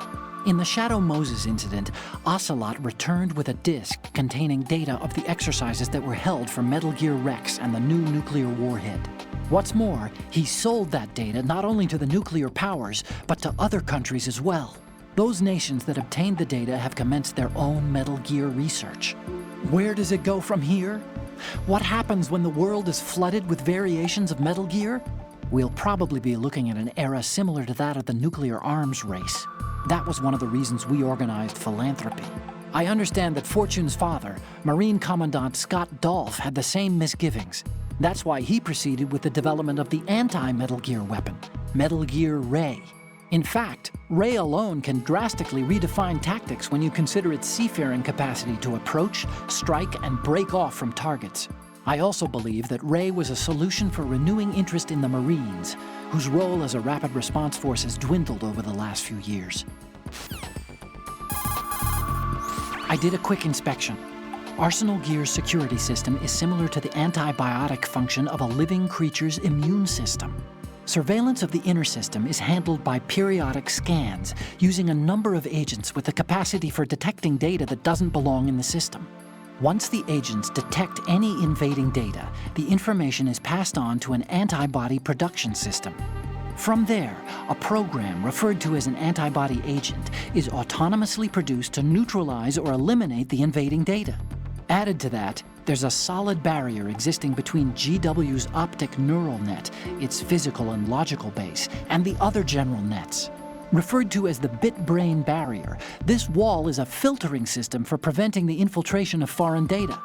In the Shadow Moses incident, Ocelot returned with a disc containing data of the exercises that were held for Metal Gear Rex and the new nuclear warhead. What's more, he sold that data not only to the nuclear powers, but to other countries as well. Those nations that obtained the data have commenced their own Metal Gear research. Where does it go from here? What happens when the world is flooded with variations of Metal Gear? We'll probably be looking at an era similar to that of the nuclear arms race. That was one of the reasons we organized philanthropy. I understand that Fortune's father, Marine Commandant Scott Dolph, had the same misgivings. That's why he proceeded with the development of the anti-Metal Gear weapon, Metal Gear Ray. In fact, Ray alone can drastically redefine tactics when you consider its seafaring capacity to approach, strike, and break off from targets. I also believe that Ray was a solution for renewing interest in the Marines, whose role as a rapid response force has dwindled over the last few years. I did a quick inspection. Arsenal Gear's security system is similar to the antibiotic function of a living creature's immune system. Surveillance of the inner system is handled by periodic scans, using a number of agents with the capacity for detecting data that doesn't belong in the system. Once the agents detect any invading data, the information is passed on to an antibody production system. From there, a program referred to as an antibody agent is autonomously produced to neutralize or eliminate the invading data. Added to that, there's a solid barrier existing between GW's optic neural net, its physical and logical base, and the other general nets. Referred to as the bit-brain barrier, this wall is a filtering system for preventing the infiltration of foreign data.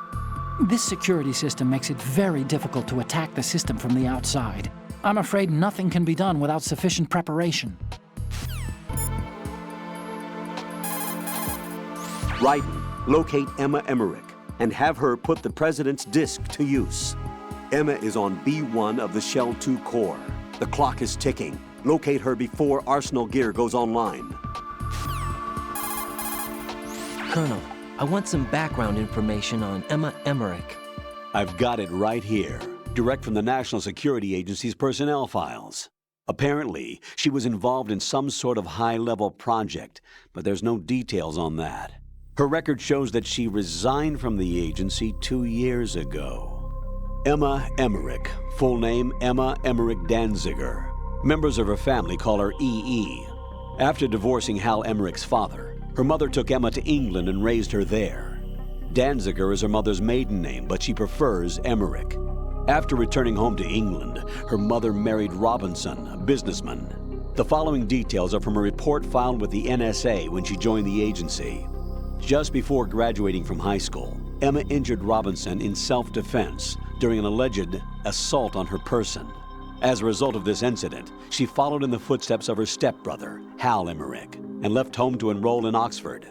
This security system makes it very difficult to attack the system from the outside. I'm afraid nothing can be done without sufficient preparation. Raiden, locate Emma Emmerich and have her put the President's disc to use. Emma is on B1 of the Shell 2 core. The clock is ticking. Locate her before Arsenal Gear goes online. Colonel, I want some background information on Emma Emmerich. I've got it right here, direct from the National Security Agency's personnel files. Apparently, she was involved in some sort of high-level project, but there's no details on that. Her record shows that she resigned from the agency 2 years ago. Emma Emmerich, full name Emma Emmerich Danziger. Members of her family call her EE. After divorcing Hal Emmerich's father, her mother took Emma to England and raised her there. Danziger is her mother's maiden name, but she prefers Emmerich. After returning home to England, her mother married Robinson, a businessman. The following details are from a report filed with the NSA when she joined the agency. Just before graduating from high school, Emma injured Robinson in self-defense during an alleged assault on her person. As a result of this incident, she followed in the footsteps of her stepbrother, Hal Emmerich, and left home to enroll in Oxford.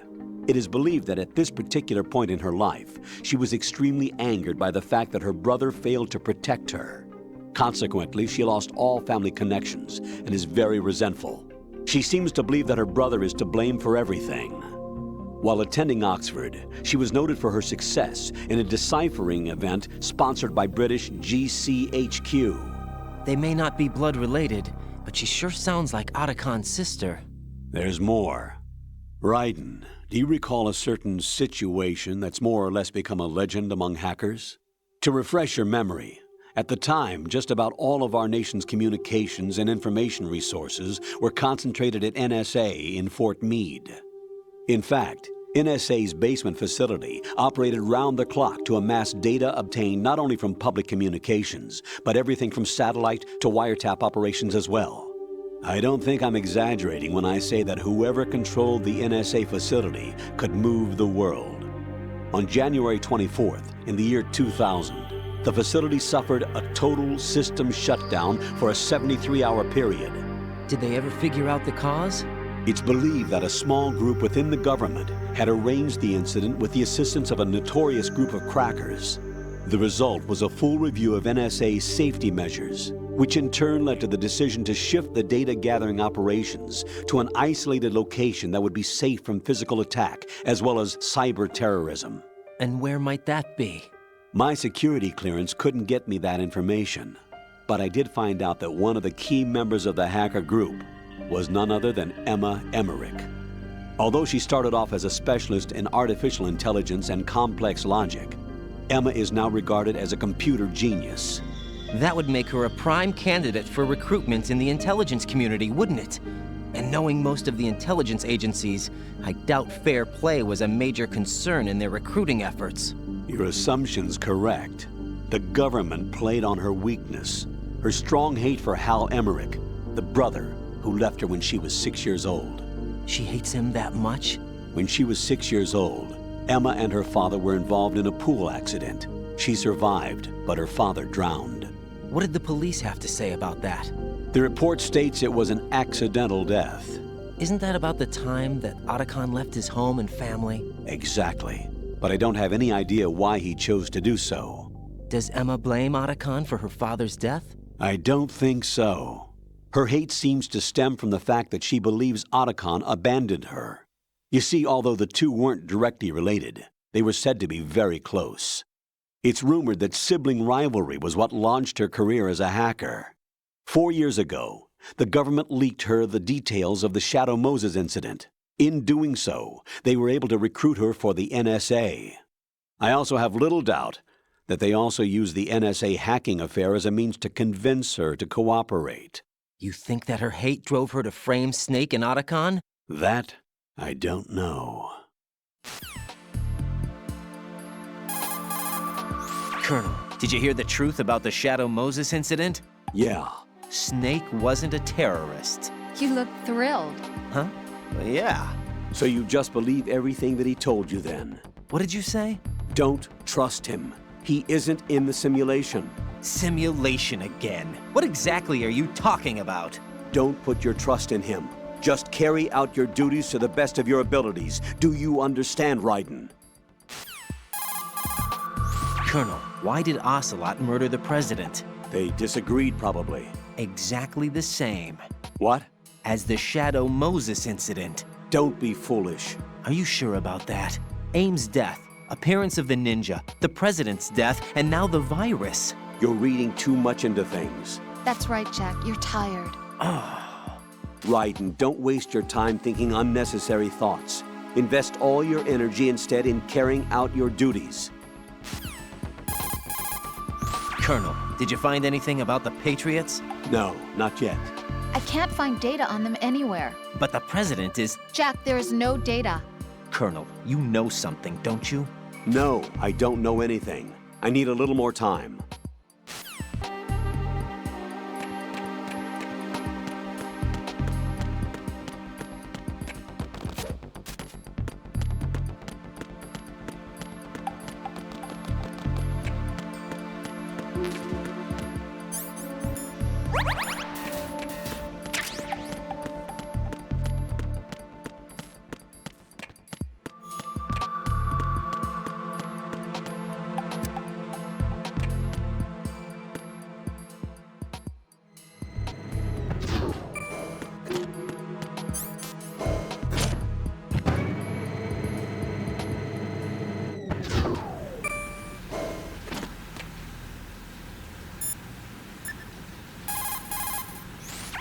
It is believed that at this particular point in her life, she was extremely angered by the fact that her brother failed to protect her. Consequently, she lost all family connections and is very resentful. She seems to believe that her brother is to blame for everything. While attending Oxford, she was noted for her success in a deciphering event sponsored by British GCHQ. They may not be blood related, but she sure sounds like Otacon's sister. There's more. Raiden, do you recall a certain situation that's more or less become a legend among hackers? To refresh your memory, at the time, just about all of our nation's communications and information resources were concentrated at NSA in Fort Meade. In fact, NSA's basement facility operated round the clock to amass data obtained not only from public communications, but everything from satellite to wiretap operations as well. I don't think I'm exaggerating when I say that whoever controlled the NSA facility could move the world. On January 24th, in the year 2000, the facility suffered a total system shutdown for a 73-hour period. Did they ever figure out the cause? It's believed that a small group within the government had arranged the incident with the assistance of a notorious group of crackers. The result was a full review of NSA's safety measures, which in turn led to the decision to shift the data-gathering operations to an isolated location that would be safe from physical attack, as well as cyber terrorism. And where might that be? My security clearance couldn't get me that information, but I did find out that one of the key members of the hacker group was none other than Emmerich. Although she started off as a specialist in artificial intelligence and complex logic, Emma is now regarded as a computer genius. That would make her a prime candidate for recruitment in the intelligence community, wouldn't it? And knowing most of the intelligence agencies, I doubt fair play was a major concern in their recruiting efforts. Your assumption's correct. The government played on her weakness, her strong hate for Hal Emmerich, the brother who left her when she was 6 years old. She hates him that much? When she was 6 years old, Emma and her father were involved in a pool accident. She survived, but her father drowned. What did the police have to say about that? The report states it was an accidental death. Isn't that about the time that Otacon left his home and family? Exactly. But I don't have any idea why he chose to do so. Does Emma blame Otacon for her father's death? I don't think so. Her hate seems to stem from the fact that she believes Otacon abandoned her. You see, although the two weren't directly related, they were said to be very close. It's rumored that sibling rivalry was what launched her career as a hacker. 4 years ago, the government leaked her the details of the Shadow Moses incident. In doing so, they were able to recruit her for the NSA. I also have little doubt that they also used the NSA hacking affair as a means to convince her to cooperate. You think that her hate drove her to frame Snake and Otacon? That, I don't know. Colonel, did you hear the truth about the Shadow Moses incident? Yeah. Snake wasn't a terrorist. You look thrilled. Huh? Well, yeah. So you just believe everything that he told you then? What did you say? Don't trust him. He isn't in the simulation. Simulation again. What exactly are you talking about? Don't put your trust in him. Just carry out your duties to the best of your abilities. Do you understand, Raiden? Colonel, why did Ocelot murder the president? They disagreed, probably. Exactly the same. What? As the Shadow Moses incident. Don't be foolish. Are you sure about that? Aim's death, appearance of the ninja, the president's death, and now the virus. You're reading too much into things. That's right, Jack. You're tired. Raiden, don't waste your time thinking unnecessary thoughts. Invest all your energy instead in carrying out your duties. Colonel, did you find anything about the Patriots? No, not yet. I can't find data on them anywhere. But the president is... Jack, there is no data. Colonel, you know something, don't you? No, I don't know anything. I need a little more time.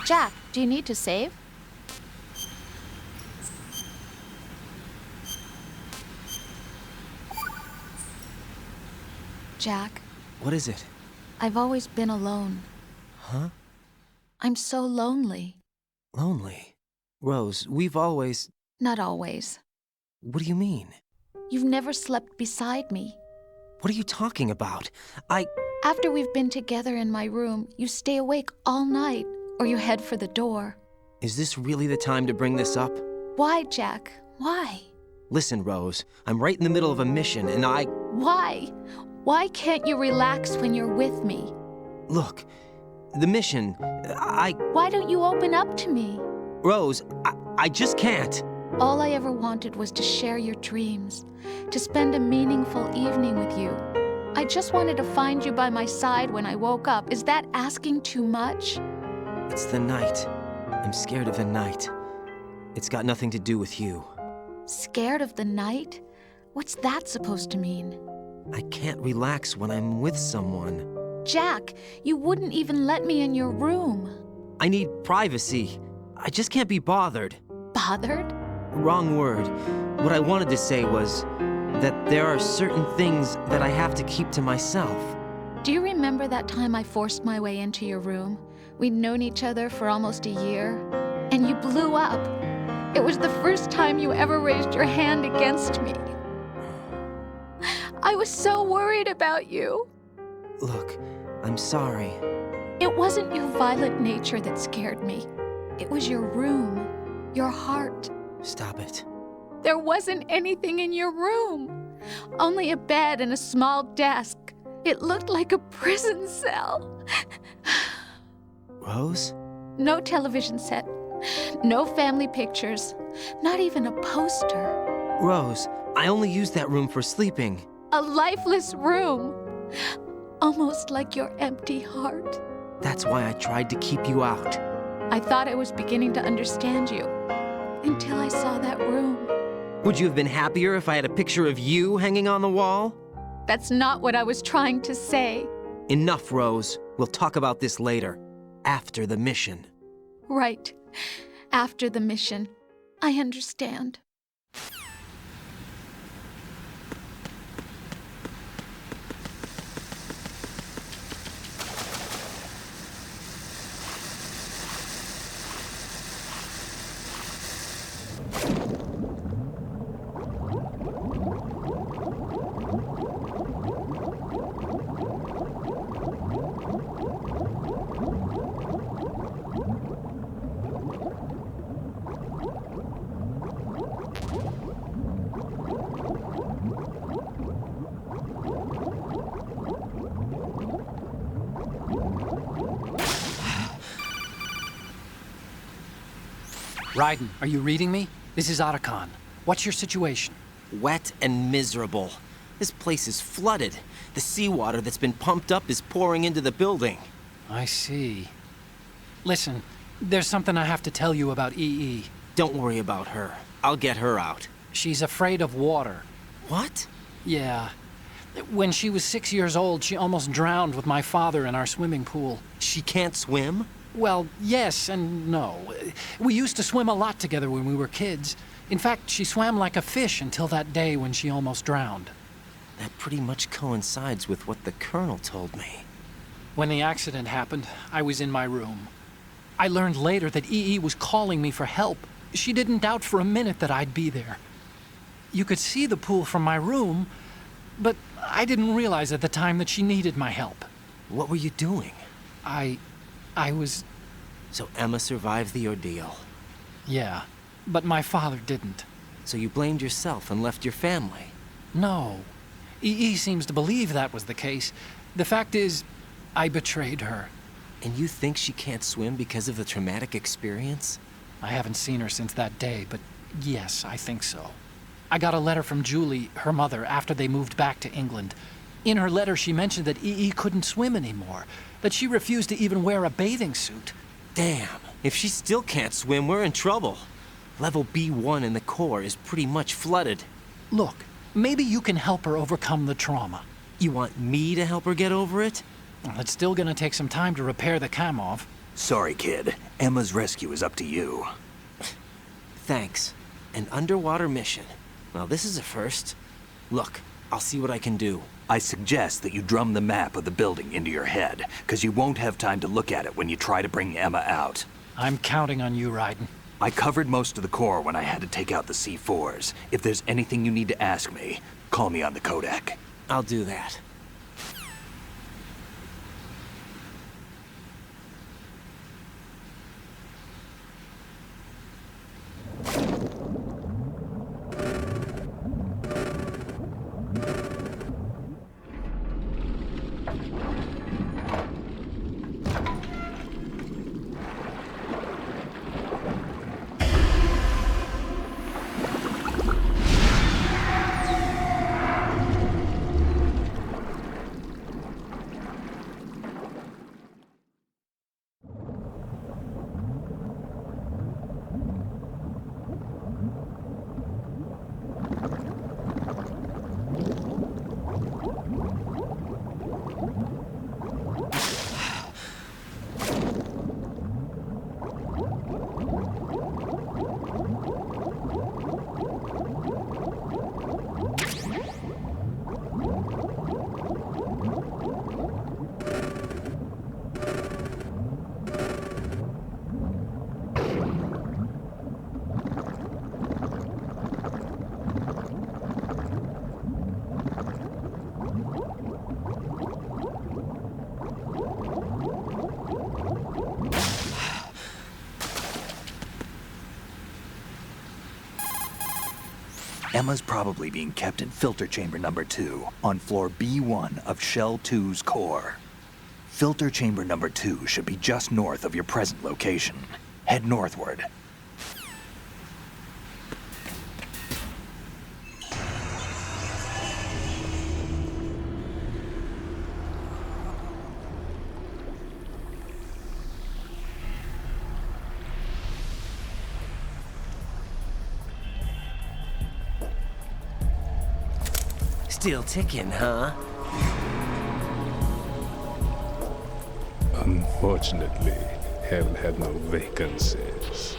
Jack, do you need to save? Jack, What is it? I've always been alone. Huh? I'm so lonely. Lonely. Rose, we've always... Not always. What do you mean? You've never slept beside me. What are you talking about? After we've been together in my room, you stay awake all night, or you head for the door. Is this really the time to bring this up? Why, Jack? Why? Listen, Rose, I'm right in the middle of a mission and Why? Why can't you relax when you're with me? Look, the mission, Why don't you open up to me? Rose, I just can't. All I ever wanted was to share your dreams, to spend a meaningful evening with you. I just wanted to find you by my side when I woke up. Is that asking too much? It's the night. I'm scared of the night. It's got nothing to do with you. Scared of the night? What's that supposed to mean? I can't relax when I'm with someone. Jack, you wouldn't even let me in your room. I need privacy. I just can't be bothered. Bothered? Wrong word. What I wanted to say was that there are certain things that I have to keep to myself. Do you remember that time I forced my way into your room? We'd known each other for almost a year, and you blew up. It was the first time you ever raised your hand against me. I was so worried about you. Look, I'm sorry. It wasn't your violent nature that scared me. It was your room, your heart. Stop it. There wasn't anything in your room. Only a bed and a small desk. It looked like a prison cell. Rose? No television set. No family pictures. Not even a poster. Rose, I only use that room for sleeping. A lifeless room. Almost like your empty heart. That's why I tried to keep you out. I thought I was beginning to understand you. Until I saw that room. Would you have been happier if I had a picture of you hanging on the wall? That's not what I was trying to say. Enough, Rose. We'll talk about this later. After the mission. Right. After the mission. I understand. Raiden, are you reading me? This is Arakan. What's your situation? Wet and miserable. This place is flooded. The seawater that's been pumped up is pouring into the building. I see. Listen, there's something I have to tell you about EE. Don't worry about her. I'll get her out. She's afraid of water. What? Yeah. When she was 6 years old, she almost drowned with my father in our swimming pool. She can't swim? Well, yes and no. We used to swim a lot together when we were kids. In fact, she swam like a fish until that day when she almost drowned. That pretty much coincides with what the Colonel told me. When the accident happened, I was in my room. I learned later that EE was calling me for help. She didn't doubt for a minute that I'd be there. You could see the pool from my room, but I didn't realize at the time that she needed my help. What were you doing? I was... So Emma survived the ordeal. Yeah, but my father didn't. So you blamed yourself and left your family? No. EE seems to believe that was the case. The fact is, I betrayed her. And you think she can't swim because of the traumatic experience? I haven't seen her since that day, but yes, I think so. I got a letter from Julie, her mother, after they moved back to England. In her letter, she mentioned that EE couldn't swim anymore, that she refused to even wear a bathing suit. Damn, if she still can't swim, we're in trouble. Level B1 in the core is pretty much flooded. Look, maybe you can help her overcome the trauma. You want me to help her get over it? Well, it's still gonna take some time to repair the Kamov. Sorry, kid. Emma's rescue is up to you. Thanks. An underwater mission. Well, this is a first. Look, I'll see what I can do. I suggest that you drum the map of the building into your head, because you won't have time to look at it when you try to bring Emma out. I'm counting on you, Raiden. I covered most of the core when I had to take out the C4s. If there's anything you need to ask me, call me on the codec. I'll do that. Emma's probably being kept in filter chamber number 2 on floor B1 of Shell 2's core. Filter chamber number 2 should be just north of your present location. Head northward. Still ticking, huh? Unfortunately, hell had no vacancies.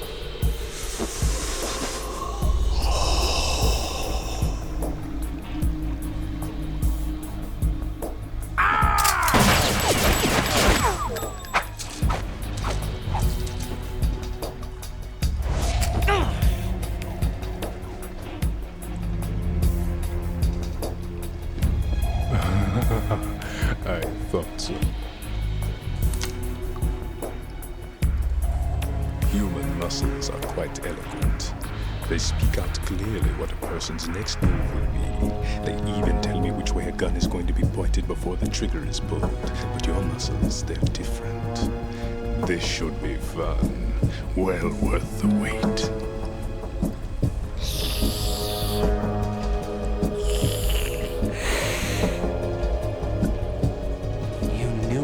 I thought so. Human muscles are quite eloquent. They speak out clearly what a person's next move will be. They even tell me which way a gun is going to be pointed before the trigger is pulled. But your muscles, they're different. This should be fun. Well worth the wait.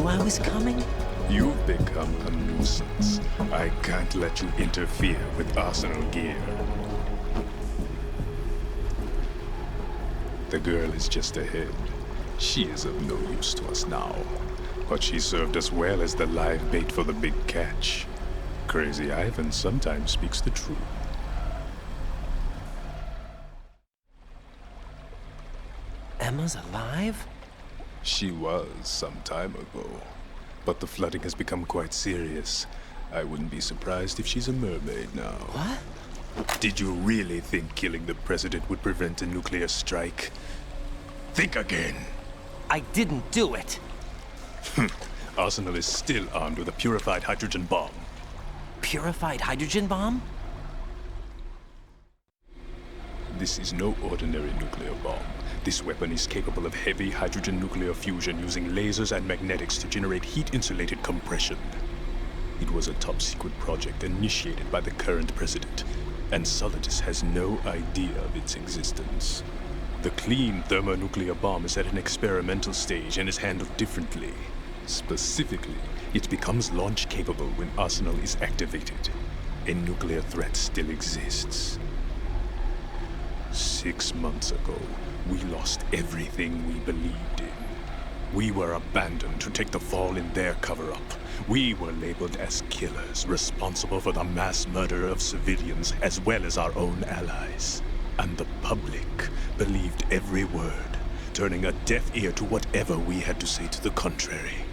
I was coming? You've become a nuisance. I can't let you interfere with Arsenal gear. The girl is just ahead. She is of no use to us now. But she served us well as the live bait for the big catch. Crazy Ivan sometimes speaks the truth. Emma's alive? She was some time ago. But the flooding has become quite serious. I wouldn't be surprised if she's a mermaid now. What? Did you really think killing the president would prevent a nuclear strike? Think again. I didn't do it. Arsenal is still armed with a purified hydrogen bomb. Purified hydrogen bomb? This is no ordinary nuclear bomb. This weapon is capable of heavy hydrogen nuclear fusion using lasers and magnetics to generate heat-insulated compression. It was a top-secret project initiated by the current president, and Solidus has no idea of its existence. The clean thermonuclear bomb is at an experimental stage and is handled differently. Specifically, it becomes launch-capable when Arsenal is activated. A nuclear threat still exists. 6 months ago, we lost everything we believed in. We were abandoned to take the fall in their cover-up. We were labeled as killers, responsible for the mass murder of civilians as well as our own allies. And the public believed every word, turning a deaf ear to whatever we had to say to the contrary.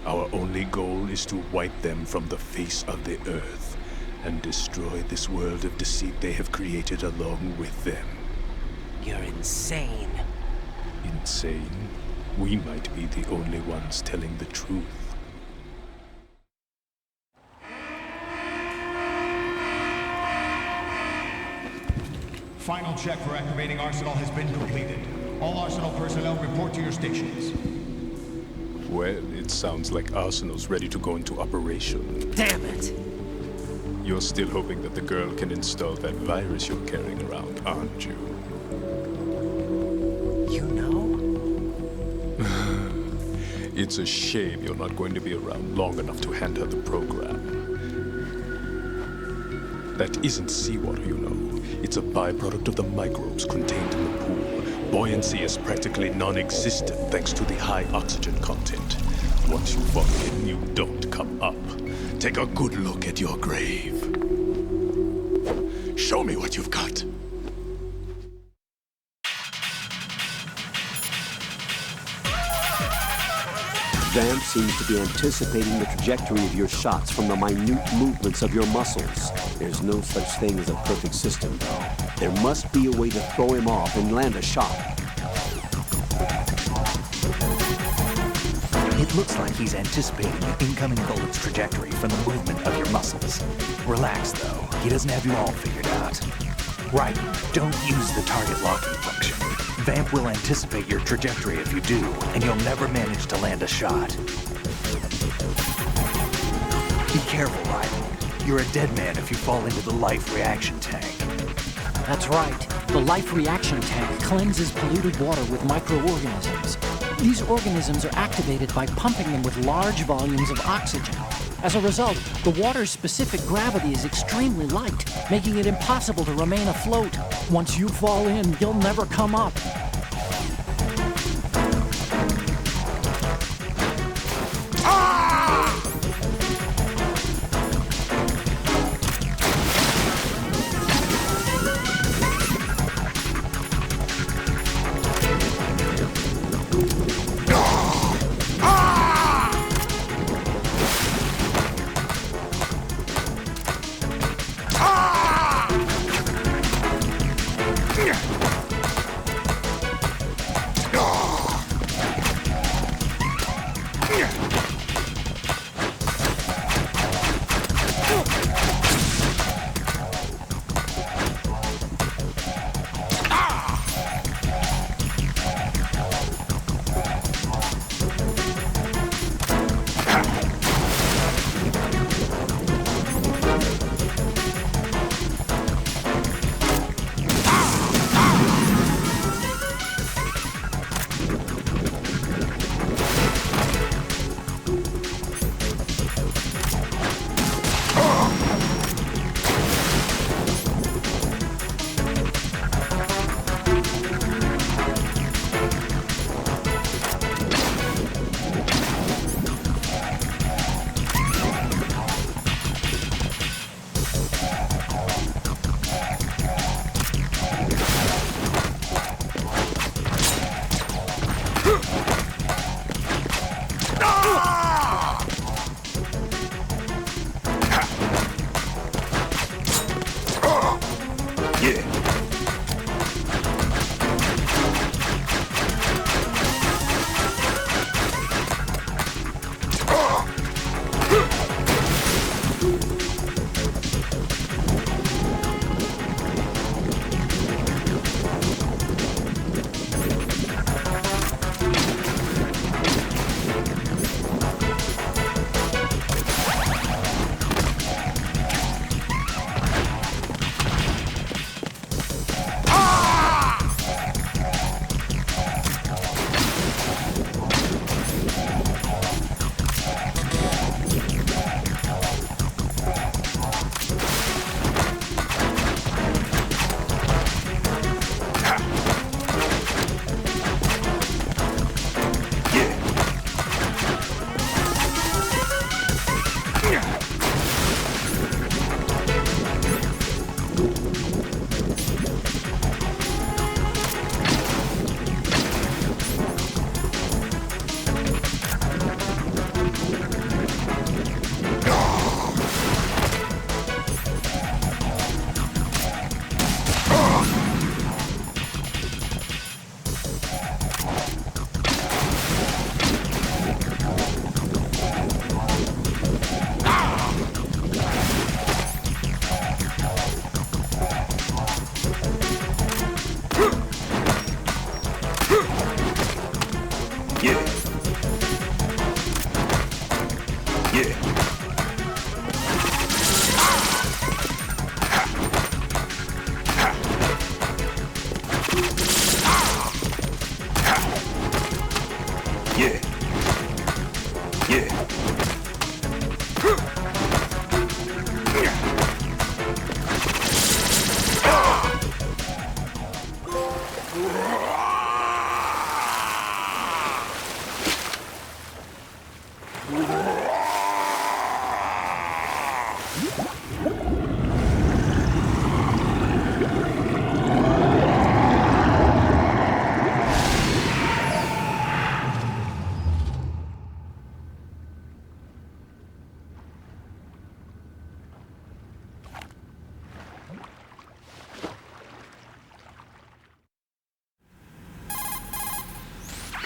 Our only goal is to wipe them from the face of the earth and destroy this world of deceit they have created along with them. You're insane. Insane? We might be the only ones telling the truth. Final check for activating Arsenal has been completed. All Arsenal personnel report to your stations. Well, it sounds like Arsenal's ready to go into operation. Damn it! You're still hoping that the girl can install that virus you're carrying around, aren't you? You know? It's a shame you're not going to be around long enough to hand her the program. That isn't seawater, you know. It's a byproduct of the microbes contained in the pool. Buoyancy is practically non-existent thanks to the high oxygen content. Once you fall in, you don't come up. Take a good look at your grave. Show me what you've got. Vamp seems to be anticipating the trajectory of your shots from the minute movements of your muscles. There's no such thing as a perfect system, though. There must be a way to throw him off and land a shot. It looks like he's anticipating the incoming bullet's trajectory from the movement of your muscles. Relax, though. He doesn't have you all figured out. Right. Don't use the target locking function. Vamp will anticipate your trajectory if you do, and you'll never manage to land a shot. Be careful, Ryden. You're a dead man if you fall into the life reaction tank. That's right. The life reaction tank cleanses polluted water with microorganisms. These organisms are activated by pumping them with large volumes of oxygen. As a result, the water's specific gravity is extremely light, making it impossible to remain afloat. Once you fall in, you'll never come up.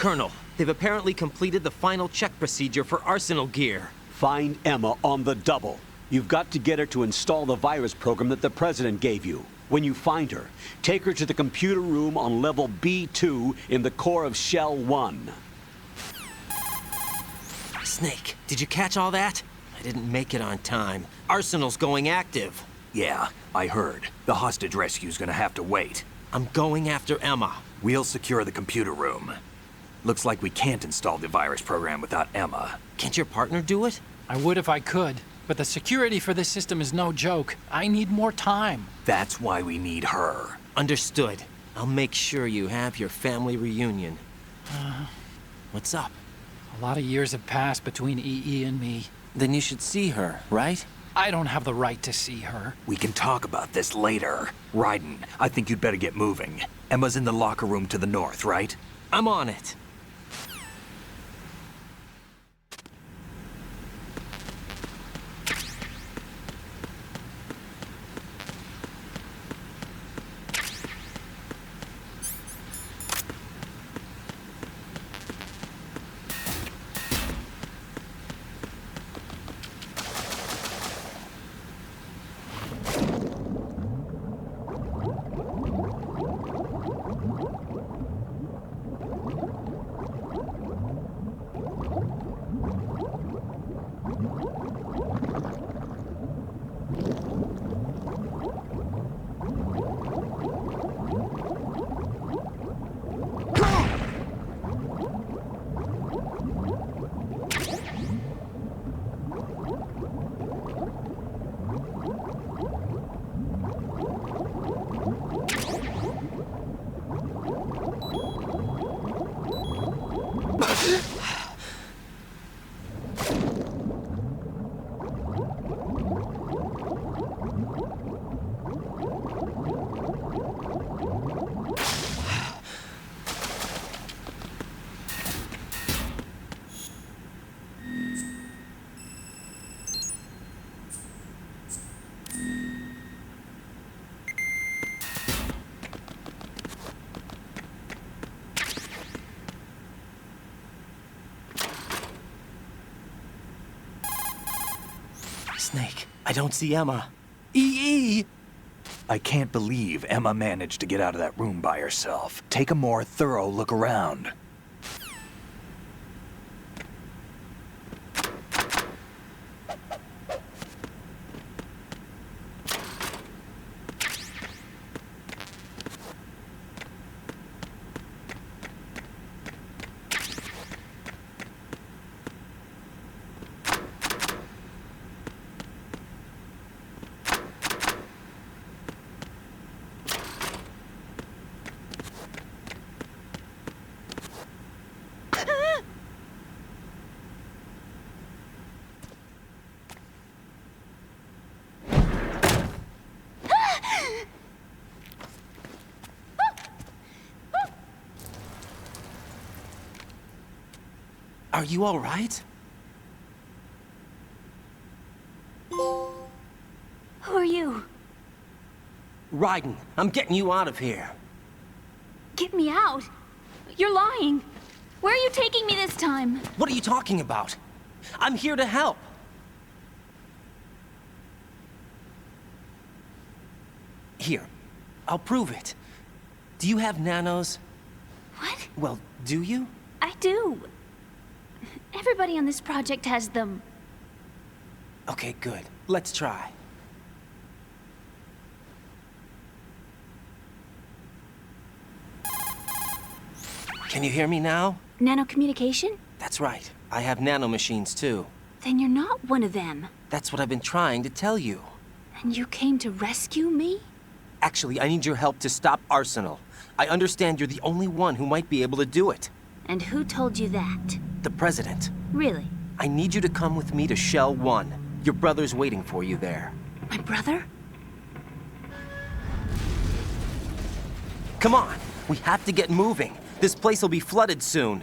Colonel, they've apparently completed the final check procedure for arsenal gear. Find Emma on the double. You've got to get her to install the virus program that the President gave you. When you find her, take her to the computer room on level B2 in the core of Shell 1. Snake, did you catch all that? I didn't make it on time. Arsenal's going active. Yeah, I heard. The hostage rescue's gonna have to wait. I'm going after Emma. We'll secure the computer room. Looks like we can't install the virus program without Emma. Can't your partner do it? I would if I could, but the security for this system is no joke. I need more time. That's why we need her. Understood. I'll make sure you have your family reunion. What's up? A lot of years have passed between EE and me. Then you should see her, right? I don't have the right to see her. We can talk about this later. Raiden, I think you'd better get moving. Emma's in the locker room to the north, right? I'm on it. Snake, I don't see Emma. EE! I can't believe Emma managed to get out of that room by herself. Take a more thorough look around. Are you all right? Who are you? Raiden, I'm getting you out of here. Get me out. You're lying. Where are you taking me this time? What are you talking about? I'm here to help. Here, I'll prove it. Do you have nanos? What? Well, do you? I do. Everybody on this project has them. Okay, good. Let's try. Can you hear me now? Nanocommunication? That's right. I have nanomachines too. Then you're not one of them. That's what I've been trying to tell you. And you came to rescue me? Actually, I need your help to stop Arsenal. I understand you're the only one who might be able to do it. And who told you that? The President. Really? I need you to come with me to Shell 1. Your brother's waiting for you there. My brother? Come on! We have to get moving. This place will be flooded soon.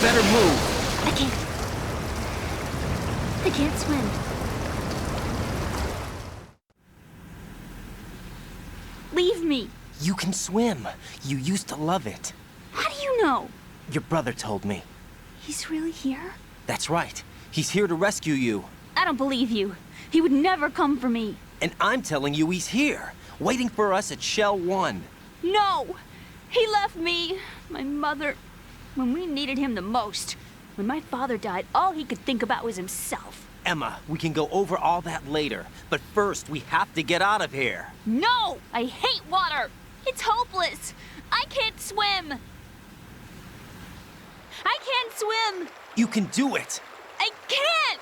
better move. I can't swim. Leave me. You can swim. You used to love it. How do you know? Your brother told me. He's really here? That's right. He's here to rescue you. I don't believe you. He would never come for me. And I'm telling you he's here, waiting for us at Shell 1. No! He left me, my mother, when we needed him the most. When my father died, all he could think about was himself. Emma, we can go over all that later, but first we have to get out of here. No! I hate water! It's hopeless! I can't swim! I can't swim! You can do it! I can't!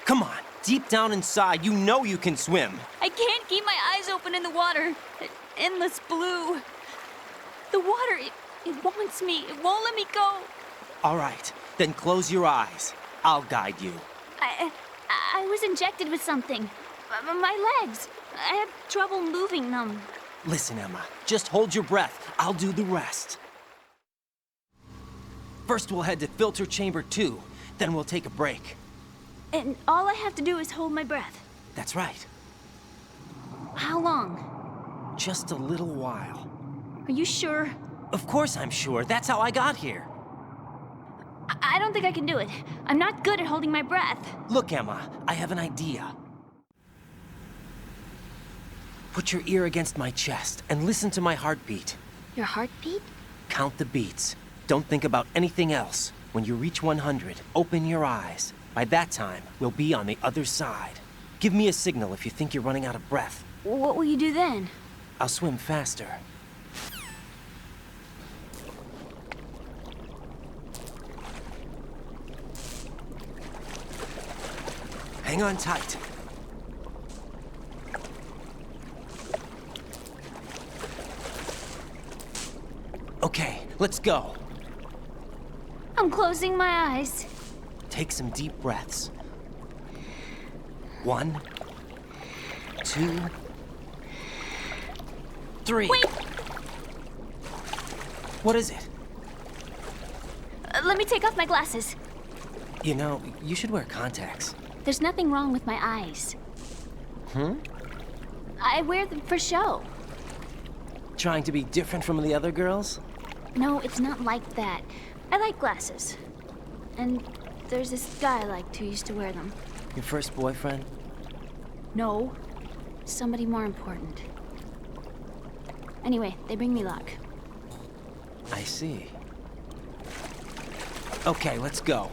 Come on, deep down inside, you know you can swim. I can't keep my eyes open in the water. Endless blue. The water, it wants me. It won't let me go. All right, then close your eyes. I'll guide you. I was injected with something. My legs. I have trouble moving them. Listen, Emma, just hold your breath. I'll do the rest. First, we'll head to filter chamber 2. Then we'll take a break. And all I have to do is hold my breath. That's right. How long? Just a little while. Are you sure? Of course I'm sure. That's how I got here. I don't think I can do it. I'm not good at holding my breath. Look, Emma, I have an idea. Put your ear against my chest and listen to my heartbeat. Your heartbeat? Count the beats. Don't think about anything else. When you reach 100, open your eyes. By that time, we'll be on the other side. Give me a signal if you think you're running out of breath. What will you do then? I'll swim faster. Hang on tight. Okay, let's go. I'm closing my eyes. Take some deep breaths. 1, 2, 3. Wait! What is it? Let me take off my glasses. You know, you should wear contacts. There's nothing wrong with my eyes. I wear them for show. Trying to be different from the other girls? No, it's not like that. I like glasses. And there's this guy I liked who used to wear them. Your first boyfriend? No. Somebody more important. Anyway, they bring me luck. I see. Okay, let's go.